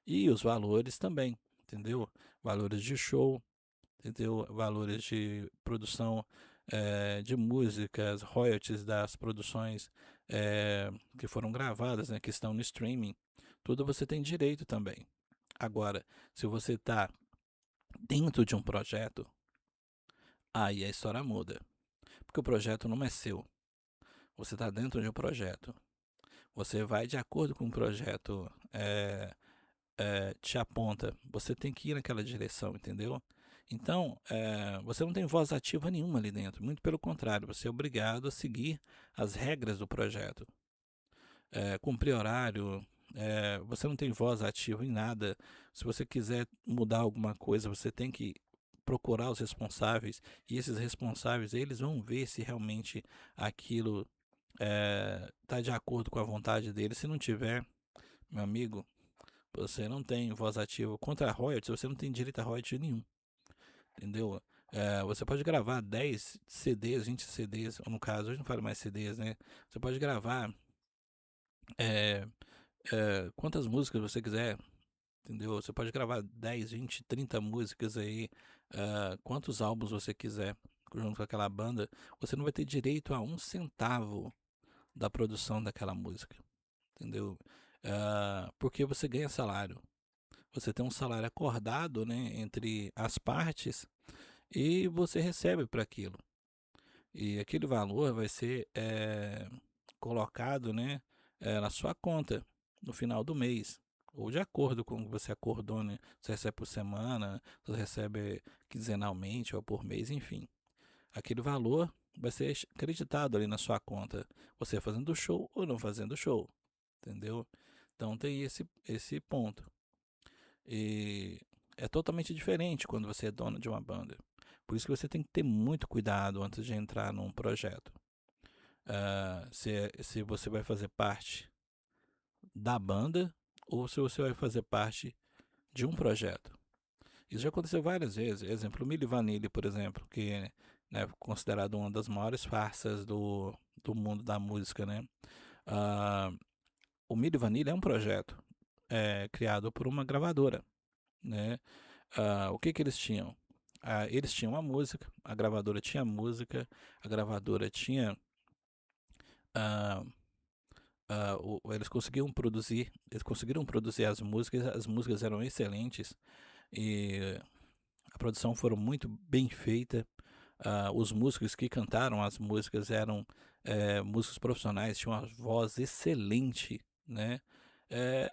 E os valores também, entendeu? Valores de show, entendeu? Valores de produção de músicas, royalties das produções que foram gravadas, né, que estão no streaming. Tudo você tem direito também. Agora, se você está dentro de um projeto, aí a história muda. Porque o projeto não é seu. Você está dentro de um projeto. Você vai de acordo com o projeto te aponta. Você tem que ir naquela direção, entendeu? Então, você não tem voz ativa nenhuma ali dentro. Muito pelo contrário, você é obrigado a seguir as regras do projeto. Cumprir horário, você não tem voz ativa em nada. Se você quiser mudar alguma coisa, você tem que procurar os responsáveis, e esses responsáveis, eles vão ver se realmente aquilo está de acordo com a vontade deles. Se não tiver, meu amigo, você não tem voz ativa. Contra a royalties, você não tem direito a royalties nenhum, entendeu? Você pode gravar 10 CDs, 20 CDs, ou no caso, hoje não falo mais CDs, né? Você pode gravar quantas músicas você quiser, entendeu? Você pode gravar 10, 20, 30 músicas aí, quantos álbuns você quiser, junto com aquela banda. Você não vai ter direito a um centavo da produção daquela música, entendeu? Porque você ganha salário. Você tem um salário acordado, né, entre as partes, e você recebe para aquilo. E aquele valor vai ser colocado, né, na sua conta no final do mês, ou de acordo com o que você acordou, né? Você recebe por semana, você recebe quinzenalmente ou por mês, enfim. Aquele valor vai ser acreditado ali na sua conta, você fazendo show ou não fazendo show, entendeu? Então tem esse ponto. E é totalmente diferente quando você é dono de uma banda. Por isso que você tem que ter muito cuidado antes de entrar num projeto. Se você vai fazer parte da banda ou se você vai fazer parte de um projeto. Isso já aconteceu várias vezes. Exemplo, o Milli Vanilli, por exemplo, que é, né, considerado uma das maiores farsas do mundo da música, né? Ah, o Milli Vanilli é um projeto criado por uma gravadora, né? O que eles tinham? Eles tinham a música, a gravadora tinha a música, a gravadora tinha. ah, eles conseguiram produzir as músicas eram excelentes e a produção foram muito bem feita. Os músicos que cantaram as músicas eram músicos profissionais, tinham uma voz excelente, né?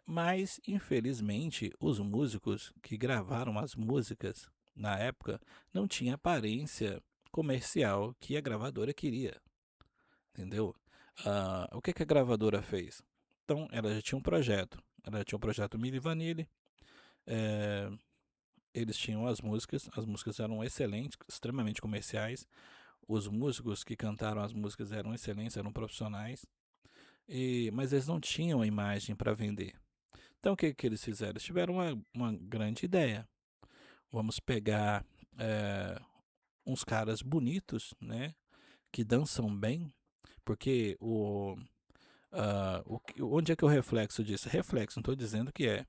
Mas, infelizmente, os músicos que gravaram as músicas na época não tinham a aparência comercial que a gravadora queria, entendeu? O que a gravadora fez? Então, ela já tinha um projeto. Ela já tinha um projeto Milli Vanilli. eh, Eles tinham as músicas eram excelentes, extremamente comerciais. Os músicos que cantaram as músicas eram excelentes, eram profissionais, mas eles não tinham a imagem para vender. Então o que eles fizeram? Eles tiveram uma grande ideia. Vamos pegar uns caras bonitos, né, que dançam bem, porque onde é que é o reflexo disso? Reflexo, não estou dizendo que é.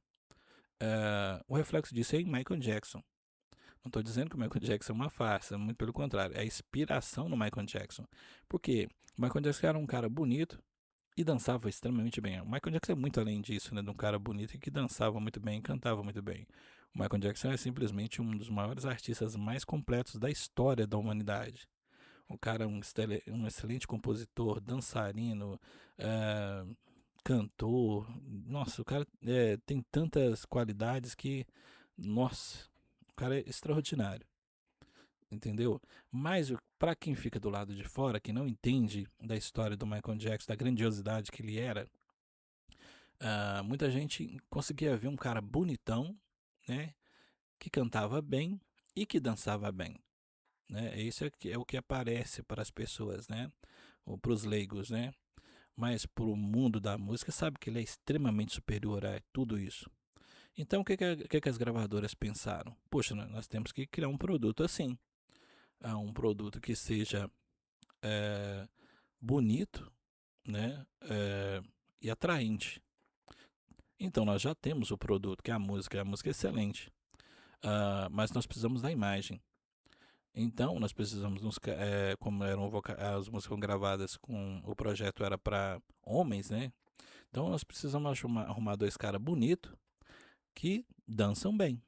O reflexo disso é em Michael Jackson. Não estou dizendo que o Michael Jackson é uma farsa, muito pelo contrário, é a inspiração no Michael Jackson. Porque o Michael Jackson era um cara bonito e dançava extremamente bem. O Michael Jackson é muito além disso, né, de um cara bonito e que dançava muito bem e cantava muito bem. O Michael Jackson é simplesmente um dos maiores artistas mais completos da história da humanidade. O cara é um excelente compositor, dançarino, eh, cantor. Nossa, o cara tem tantas qualidades que, nossa, o cara é extraordinário, entendeu? Mas para quem fica do lado de fora, que não entende da história do Michael Jackson, da grandiosidade que ele era, muita gente conseguia ver um cara bonitão, né, que cantava bem e que dançava bem, né? Isso é o que aparece para as pessoas, né? Ou para os leigos, né? Mas para o mundo da música sabe que ele é extremamente superior a tudo isso. Então o que as gravadoras pensaram? Poxa, nós temos que criar um produto assim, um produto que seja é, bonito, né, e atraente. Então nós já temos o produto, que é a música é excelente, mas nós precisamos da imagem. Então nós precisamos como eram as músicas foram gravadas com o projeto era para homens, né, então nós precisamos arrumar 2 cara bonito, que dançam bem.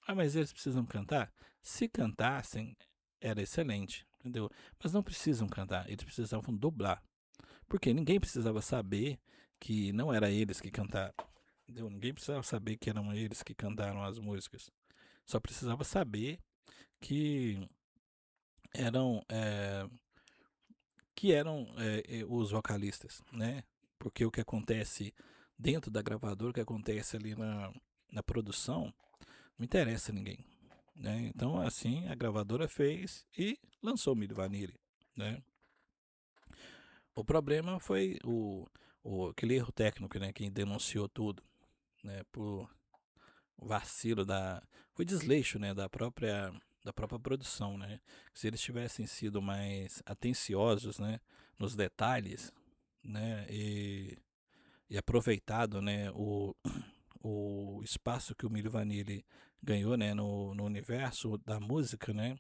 Ah, mas eles precisam cantar? Se cantassem, era excelente, entendeu? Mas não precisam cantar, eles precisavam dublar. Porque ninguém precisava saber que não era eles que cantaram, entendeu? Ninguém precisava saber que eram eles que cantaram as músicas. Só precisava saber que eram, os vocalistas, né? Porque o que acontece dentro da gravadora, o que acontece ali na produção, não interessa a ninguém, né? Então, assim, a gravadora fez e lançou o Milli Vanilli, né? O problema foi aquele erro técnico, né? Quem denunciou tudo, né? Por vacilo foi desleixo, né? Da própria produção, né? Se eles tivessem sido mais atenciosos, né? Nos detalhes, né? E aproveitado, né? O espaço que o Milli Vanilli ganhou, né? No universo da música, né?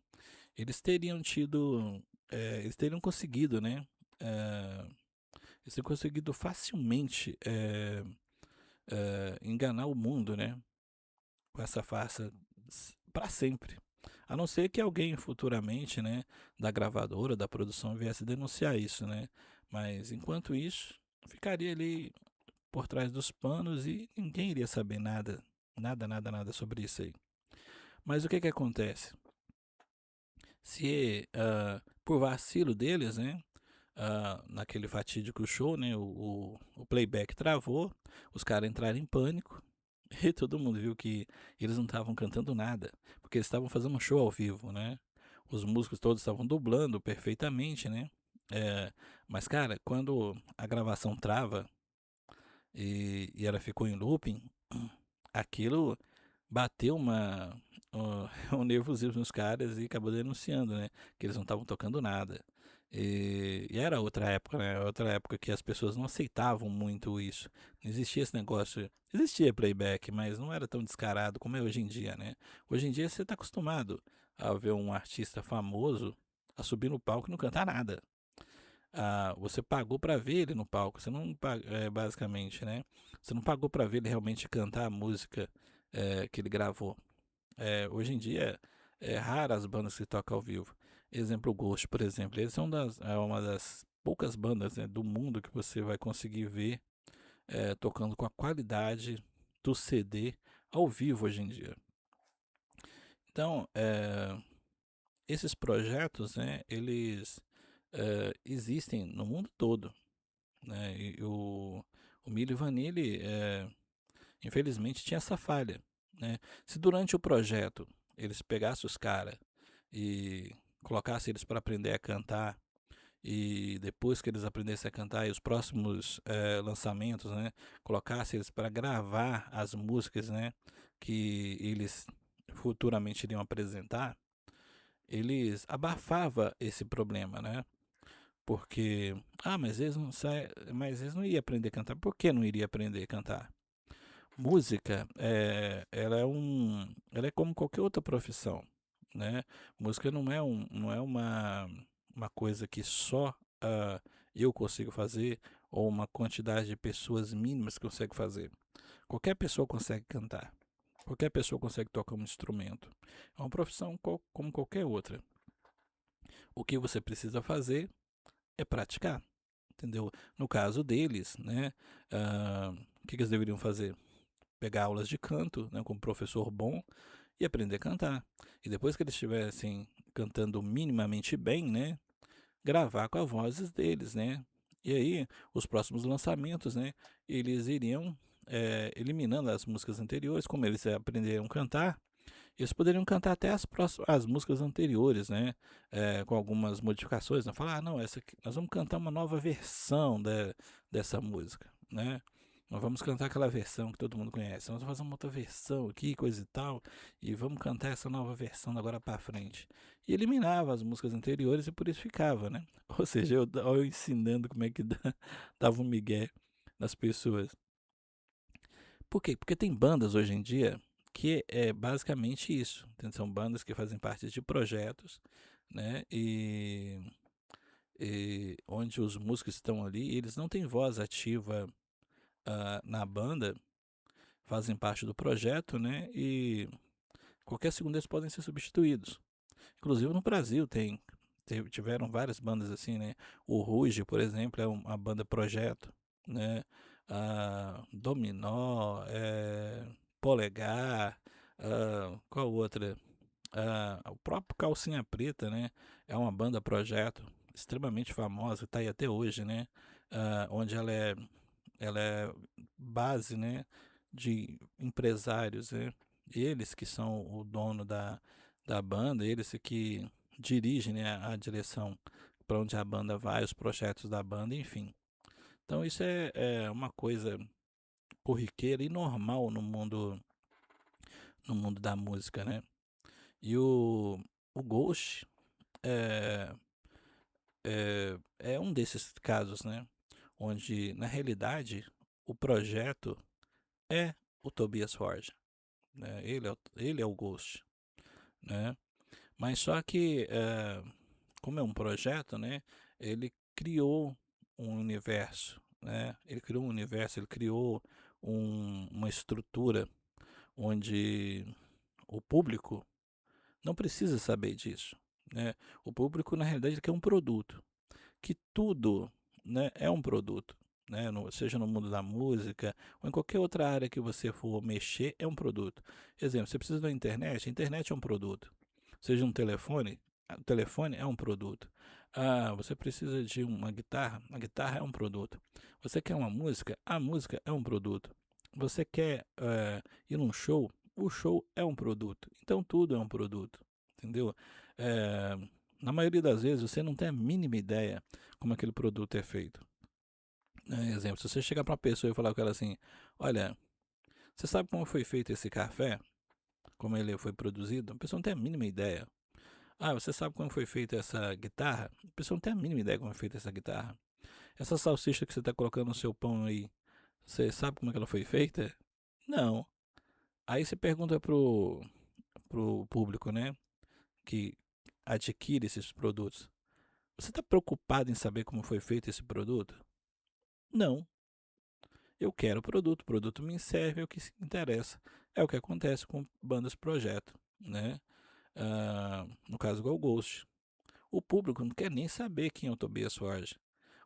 Eles teriam tido, eles teriam conseguido, né? eh, Eles teriam conseguido facilmente enganar o mundo, né? Com essa farsa para sempre. A não ser que alguém futuramente, né, da gravadora, da produção, viesse denunciar isso, né? Mas enquanto isso, ficaria ali por trás dos panos e ninguém iria saber nada, nada, nada, nada sobre isso aí. Mas o que que acontece? Se por vacilo deles, né, naquele fatídico show, né, o playback travou, os caras entraram em pânico e todo mundo viu que eles não estavam cantando nada, porque eles estavam fazendo um show ao vivo, né? Os músicos todos estavam dublando perfeitamente, né? É, mas, cara, quando a gravação trava e ela ficou em looping, aquilo bateu um nervosismo nos caras e acabou denunciando, né? Que eles não estavam tocando nada. E era outra época, né? Outra época que as pessoas não aceitavam muito isso. Não existia esse negócio. Existia playback, mas não era tão descarado como é hoje em dia, né? Hoje em dia você está acostumado a ver um artista famoso a subir no palco e não cantar nada. Você pagou para ver ele no palco, você não basicamente, né? Você não pagou para ver ele realmente cantar a música que ele gravou. Hoje em dia é raro as bandas que tocam ao vivo. Exemplo, o Ghost, por exemplo, eles são uma das poucas bandas, né, do mundo que você vai conseguir ver tocando com a qualidade do CD ao vivo hoje em dia. Então, esses projetos, né, eles existem no mundo todo, né? E o Milli Vanilli, infelizmente, tinha essa falha, né? Se durante o projeto eles pegassem os caras e colocassem eles para aprender a cantar, e depois que eles aprendessem a cantar, e os próximos lançamentos, né, colocassem eles para gravar as músicas, né, que eles futuramente iriam apresentar, eles abafavam esse problema, né? Porque, mas eles não iam aprender a cantar. Por que não iria aprender a cantar? Música, ela é como qualquer outra profissão, né? Música não é uma coisa que só eu consigo fazer ou uma quantidade de pessoas mínimas consegue fazer. Qualquer pessoa consegue cantar. Qualquer pessoa consegue tocar um instrumento. É uma profissão como qualquer outra. O que você precisa fazer é praticar, entendeu? No caso deles, né, o que que eles deveriam fazer? Pegar aulas de canto, né, com um professor bom e aprender a cantar. E depois que eles estivessem cantando minimamente bem, né, gravar com as vozes deles, né? E aí, os próximos lançamentos, né, eles iriam eliminando as músicas anteriores, como eles aprenderam a cantar, eles poderiam cantar até as músicas anteriores, né? Com algumas modificações, né? Falar, não, essa aqui, nós vamos cantar uma nova versão dessa música, né? Nós vamos cantar aquela versão que todo mundo conhece. Nós vamos fazer uma outra versão aqui, coisa e tal, e vamos cantar essa nova versão da agora para frente. E eliminava as músicas anteriores e por isso ficava, né? Ou seja, eu ensinando como é que dava um migué nas pessoas. Por quê? Porque tem bandas hoje em dia que é basicamente isso, entende? São bandas que fazem parte de projetos, né, e onde os músicos estão ali, eles não têm voz ativa, na banda, fazem parte do projeto, né, e qualquer segundo eles podem ser substituídos. Inclusive no Brasil tiveram várias bandas assim, né? O Ruge, por exemplo, é uma banda projeto, né? Dominó, Polegar, qual outra? O próprio Calcinha Preta, né? É uma banda projeto extremamente famosa, está aí até hoje, né? Onde ela é base, né, de empresários, né? Eles que são o dono da banda, eles que dirigem, né, a direção para onde a banda vai, os projetos da banda, enfim. Então isso é uma coisa corriqueira e normal no mundo da música, né? E o Ghost é, é um desses casos, né? Onde, na realidade, o projeto é o Tobias Forge, né? Ele é o Ghost, né? Mas só que, como é um projeto, né? Ele criou um universo, né? Ele criou uma estrutura onde o público não precisa saber disso, né? O público, na realidade, ele quer um produto, que tudo, né, é um produto, né? Seja no mundo da música ou em qualquer outra área que você for mexer, é um produto. Exemplo, você precisa da internet, a internet é um produto. Seja um telefone, o telefone é um produto. Você precisa de uma guitarra, a guitarra é um produto. Você quer uma música, a música é um produto. Você quer ir num show, o show é um produto. Então tudo é um produto, entendeu? Eh, Na maioria das vezes você não tem a mínima ideia como aquele produto é feito. Exemplo, se você chegar para uma pessoa e falar com ela assim: olha, você sabe como foi feito esse café? Como ele foi produzido? A pessoa não tem a mínima ideia. Você sabe como foi feita essa guitarra? A pessoa não tem a mínima ideia como foi feita essa guitarra. Essa salsicha que você está colocando no seu pão aí, você sabe como é que ela foi feita? Não. Aí você pergunta pro público, né, que adquire esses produtos: você está preocupado em saber como foi feito esse produto? Não. Eu quero o produto me serve, é o que se interessa. É o que acontece com bandas projeto, né? No caso, igual o Ghost. O público não quer nem saber quem é o Tobias Forge.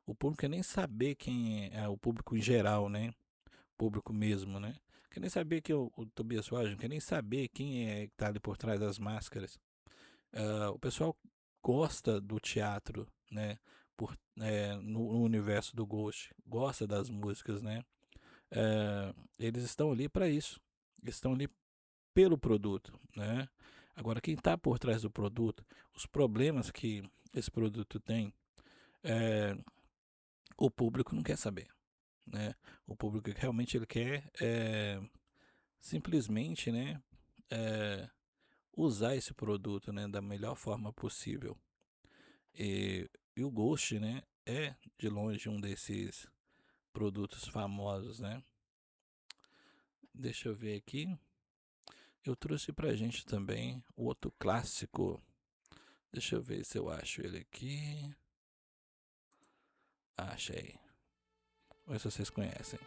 O público quer nem saber quem é o público em geral, né? O público mesmo, né? Quer nem saber quem é o Tobias Forge, não quer nem saber quem é que está ali por trás das máscaras. O pessoal gosta do teatro, né? No universo do Ghost, gosta das músicas, né? Eles estão ali para isso. Eles estão ali pelo produto, né? Agora, quem está por trás do produto, os problemas que esse produto tem, é, o público não quer saber, né? O público realmente ele quer simplesmente, né, é, usar esse produto, né, da melhor forma possível. E o Ghost, né, é de longe um desses produtos famosos, né? Deixa eu ver aqui. Eu trouxe pra gente também o outro clássico. Deixa eu ver se eu acho ele aqui. Achei. Vamos ver se vocês conhecem.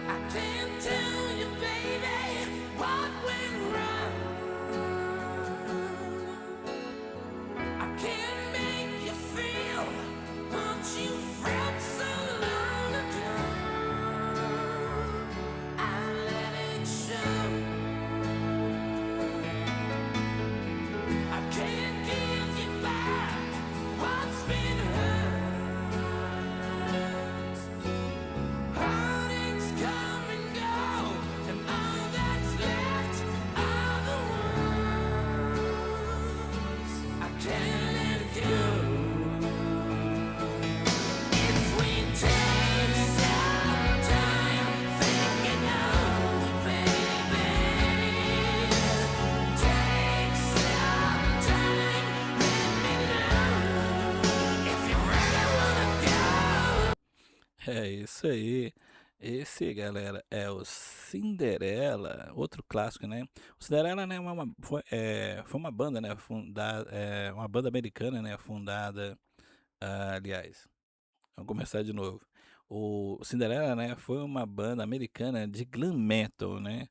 I can't tell you, baby, what went wrong. I can't make you feel what you felt so long ago. I É isso aí. Esse, galera, é o Cinderela, outro clássico, né. O Cinderela, né, foi uma banda, né, uma banda americana, né, fundada, aliás, vamos começar de novo. O Cinderela, né, foi uma banda americana de glam metal, né,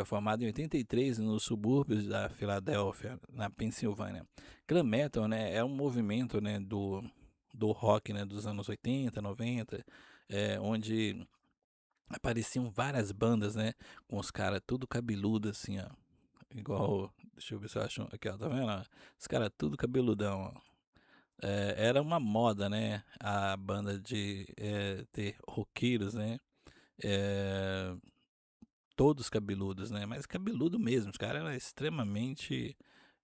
formada em 83 nos subúrbios da Filadélfia, na Pensilvânia. Glam metal, né, é um movimento, né, do rock, né, dos anos 80, 90, onde apareciam várias bandas, né, com os caras tudo cabeludo assim, ó, igual, deixa eu ver se eu acho aqui, ó, tá vendo, ó? Os caras tudo cabeludão, ó. Era uma moda, né, a banda de, ter roqueiros, né, eh, todos cabeludos, né, mas cabeludo mesmo, os caras eram extremamente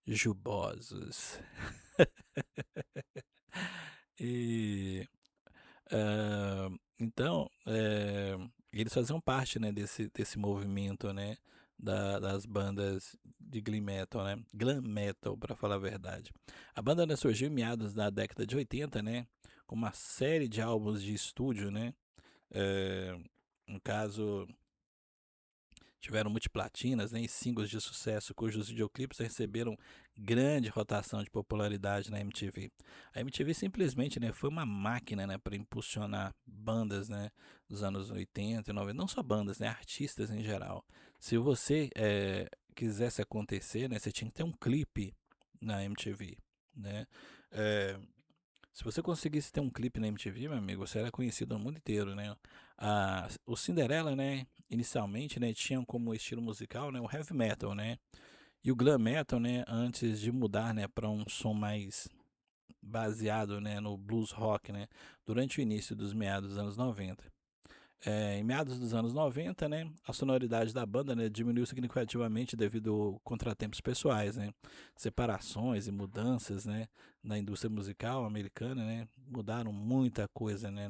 jubosos. E, então, eles faziam parte, né, desse movimento, né, das bandas de glam metal, para falar a verdade. A banda, né, surgiu em meados da década de 80, né, com uma série de álbuns de estúdio, né, no caso, tiveram multiplatinas, né, e singles de sucesso, cujos videoclipes receberam grande rotação de popularidade na MTV. A MTV simplesmente, né, foi uma máquina, né, para impulsionar bandas, né, dos anos 80 e 90, não só bandas, né, artistas em geral. Se você quisesse acontecer, né, você tinha que ter um clipe na MTV, né? Eh, Se você conseguisse ter um clipe na MTV, meu amigo, você era conhecido no mundo inteiro, né? O Cinderella, né, inicialmente, né, tinha como estilo musical, né, o heavy metal, né? E o glam metal, né, antes de mudar, né, para um som mais baseado, né, no blues rock, né, durante o início dos meados dos anos 90. Em meados dos anos 90, né, a sonoridade da banda, né, diminuiu significativamente devido a contratempos pessoais, né, separações e mudanças, né, na indústria musical americana, né, mudaram muita coisa, né,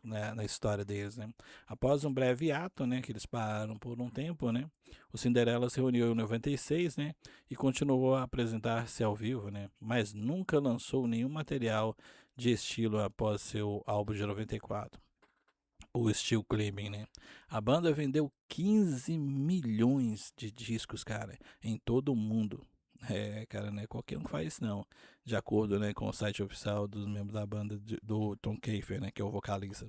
na história deles, né. Após um breve ato, né, que eles pararam por um tempo, né, o Cinderella se reuniu em 96, né, e continuou a apresentar-se ao vivo, né, mas nunca lançou nenhum material de estilo após seu álbum de 94, o Steel Climbing, né? A banda vendeu 15 milhões de discos, cara, em todo o mundo. Cara, né? Qualquer um faz isso, não. De acordo, né, com o site oficial dos membros da banda do Tom Kiefer, né, que é o vocalista.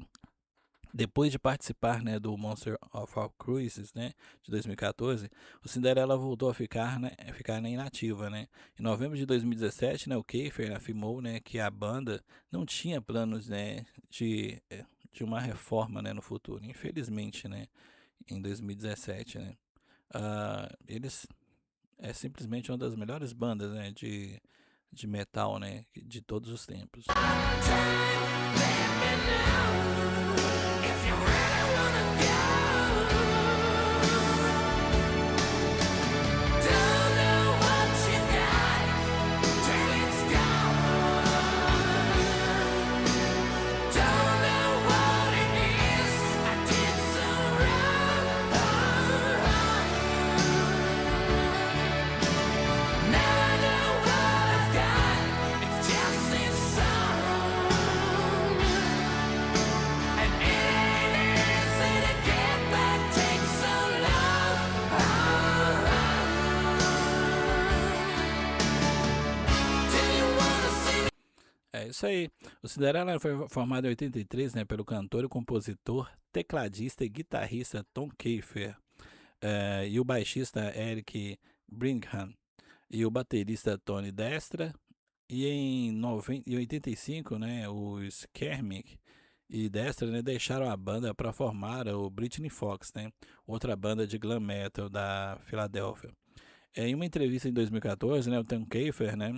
Depois de participar, né, do Monster of All Cruises, né, de 2014, o Cinderella voltou a ficar na inativa, né. Em novembro de 2017, né, o Kiefer afirmou, né, que a banda não tinha planos, né, de uma reforma, né, no futuro. Infelizmente, né, em 2017, né, eles é simplesmente uma das melhores bandas, né, de metal, né, de todos os tempos. É isso aí. O Cinderella foi formado em 83, né, pelo cantor e compositor, tecladista e guitarrista Tom Kiefer, e o baixista Eric Brigham, e o baterista Tony Destra. E em 85, né, os Kermit e Destra, né, deixaram a banda para formar o Britny Fox, né, outra banda de glam metal da Filadélfia. Em uma entrevista em 2014, né, o Tom Kiefer, né,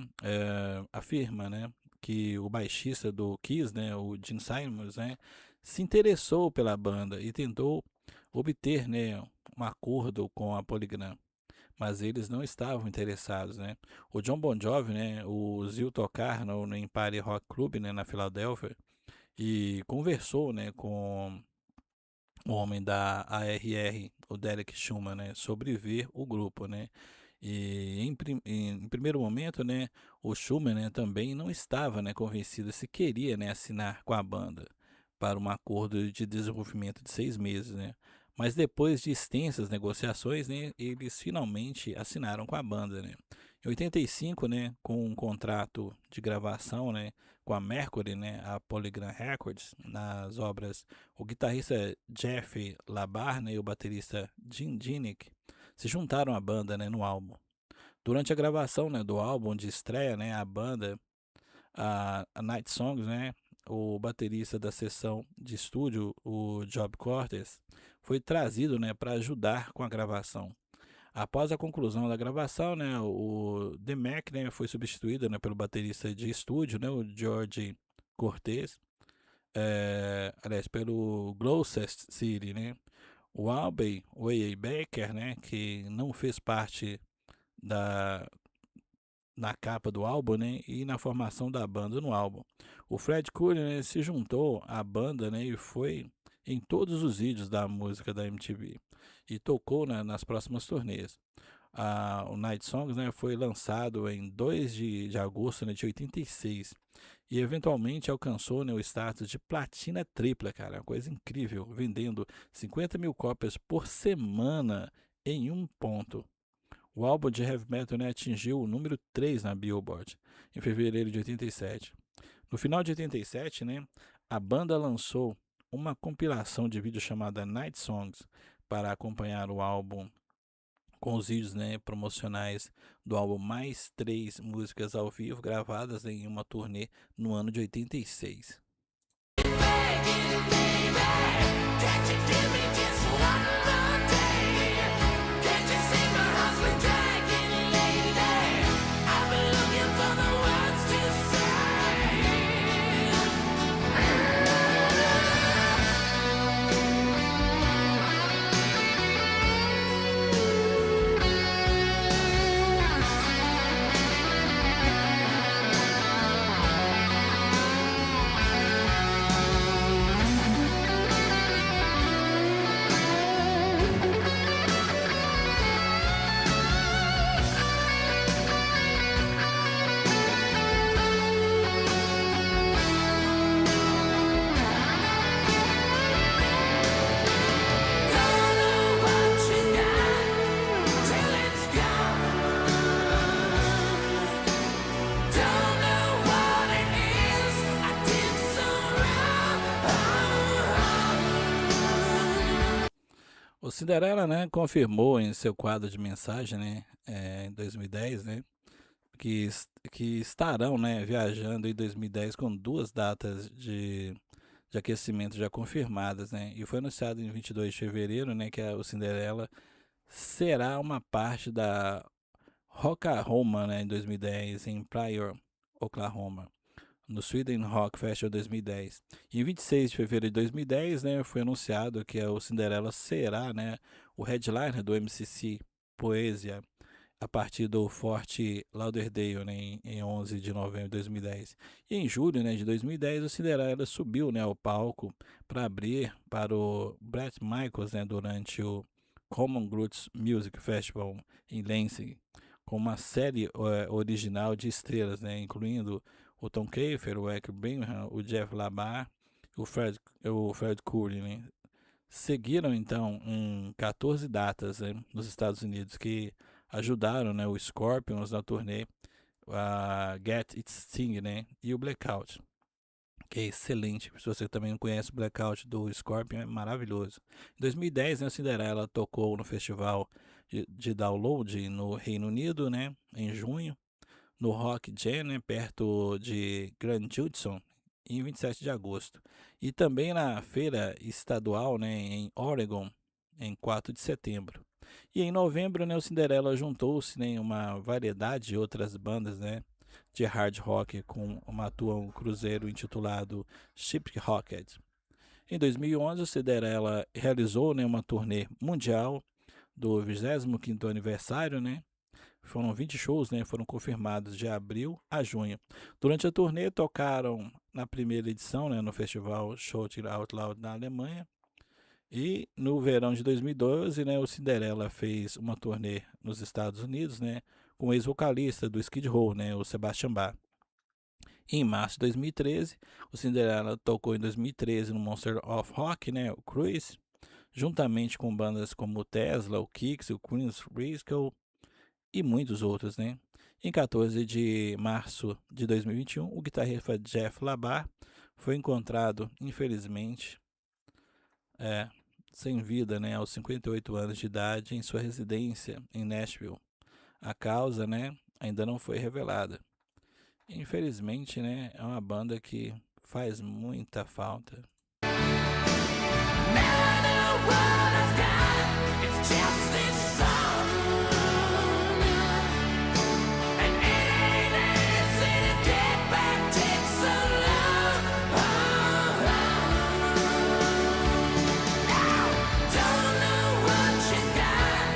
afirma, né, que o baixista do Kiss, né, o Gene Simmons, né, se interessou pela banda e tentou obter, né, um acordo com a Polygram, mas eles não estavam interessados, né. O John Bon Jovi, né, os viu tocar no Empire Rock Club, né, na Filadélfia, e conversou, né, com o homem da ARR, o Derek Schumann, né, sobre ver o grupo, né. E em primeiro momento, né, o Schumann, né, também não estava, né, convencido se queria, né, assinar com a banda. para um acordo de desenvolvimento de 6 meses, né. Mas depois de extensas negociações, né, eles finalmente assinaram com a banda, né. Em 85, né, com um contrato de gravação, né, com a Mercury, né, a Polygram Records, nas obras o guitarrista Jeff Labar, né, e o baterista Jim Dinick se juntaram à banda, né, no álbum. Durante a gravação, né, do álbum de estreia, né, a banda, a Night Songs, né, o baterista da sessão de estúdio, o Job Cortes, foi trazido, né, para ajudar com a gravação. Após a conclusão da gravação, né, o The Mac, né, foi substituído, né, pelo baterista de estúdio, né, o George Cortez, aliás, pelo Gloucester City, né. O Albey Way Baker, né, que não fez parte da na capa do álbum, né, e na formação da banda no álbum. O Fred Coury, né, se juntou à banda, né, e foi em todos os vídeos da música da MTV e tocou, né, nas próximas turnês. O Night Songs, né, foi lançado em 2 de agosto, né, de 86 e eventualmente alcançou, né, o status de platina tripla, cara, uma coisa incrível, vendendo 50 mil cópias por semana em um ponto. O álbum de heavy metal, né, atingiu o número 3 na Billboard em fevereiro de 87. No final de 87, né, a banda lançou uma compilação de vídeos chamada Night Songs para acompanhar o álbum com os vídeos, né, promocionais do álbum, mais 3 músicas ao vivo gravadas em uma turnê no ano de 86. Begging, baby, can't you give me just one more day? Can't you see my heart's been dragging lately? I've been looking for the words to say. Don't know what you got till it's gone. Don't know what it is I did so wrong. O Cinderella, né, confirmou em seu quadro de mensagem, né, em 2010, né, que estarão, né, viajando em 2010 com 2 datas de aquecimento já confirmadas, né, e foi anunciado em 22 de fevereiro, né, que o Cinderella será uma parte da Rocklahoma, né, em 2010 em Pryor, Oklahoma, no Sweden Rock Festival 2010. E em 26 de fevereiro de 2010, né, foi anunciado que o Cinderella será, né, o headliner do MCC Poesia a partir do Fort Lauderdale, né, em 11 de novembro de 2010. E em julho, né, de 2010, o Cinderella subiu, né, ao palco para abrir para o Bret Michaels, né, durante o Common Roots Music Festival em Lansing, com uma série original de estrelas, né, incluindo o Tom Keifer, o Eric Bingham, o Jeff Labar, o Fred Coury, né. Seguiram então em 14 datas, né, nos Estados Unidos que ajudaram, né, o Scorpions na turnê, a Get It Sting, né, e o Blackout, que é excelente. Se você também não conhece o Blackout do Scorpion, é maravilhoso. Em 2010, né, o Cinderella tocou no festival de Download no Reino Unido, né, em junho, no Rock Jam, né, perto de Grand Judson, em 27 de agosto. E também na feira estadual, né, em Oregon, em 4 de setembro. E em novembro, né, o Cinderella juntou-se, né, em uma variedade de outras bandas, né, de hard rock com um cruzeiro intitulado Ship Rocket. Em 2011, o Cinderella realizou, né, uma turnê mundial do 25º aniversário, né. Foram 20 shows, né, foram confirmados de abril a junho. Durante a turnê tocaram na primeira edição, né, no festival Shout Out Loud na Alemanha. E no verão de 2012, né, o Cinderella fez uma turnê nos Estados Unidos, né, com o ex-vocalista do Skid Row, né, o Sebastian Bach. Em março de 2013, o Cinderella tocou em 2013 no Monster of Rock, né, o Cruise, juntamente com bandas como o Tesla, o Kix, o Queen's Riscal e muitos outros, né. Em 14 de março de 2021, o guitarrista Jeff Labar foi encontrado, infelizmente, é, sem vida, né, aos 58 anos de idade, em sua residência em Nashville. A causa, né, ainda não foi revelada. Infelizmente, né, é uma banda que faz muita falta. Now I know what I've got. It's just this song. And it ain't easy to get back, takes so long. Now, don't know what you got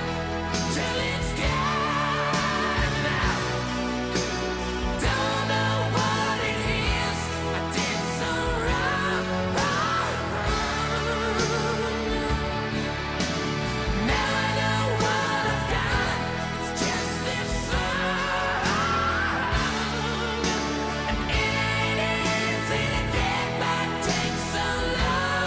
till it's gone. Now, don't know what it is I did so wrong. Now I know what I've got. It's just this song, and it ain't easy to get back. Takes so long.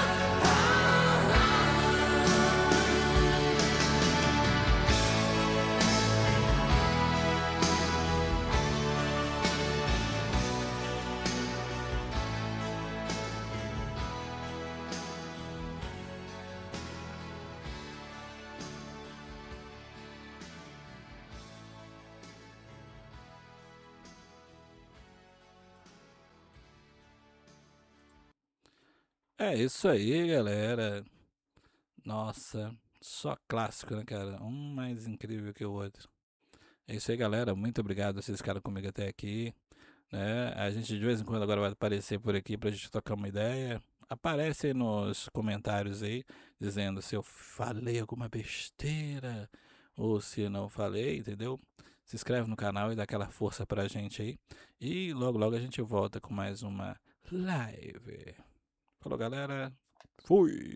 É isso aí, galera. Nossa, só clássico, né, cara? Um mais incrível que o outro. É isso aí, galera. Muito obrigado a vocês ficaram comigo até aqui, né? A gente de vez em quando agora vai aparecer por aqui pra gente trocar uma ideia. Aparece aí nos comentários aí, dizendo se eu falei alguma besteira ou se não falei, entendeu? Se inscreve no canal e dá aquela força pra gente aí. E logo logo a gente volta com mais uma live. Falou, galera. Fui!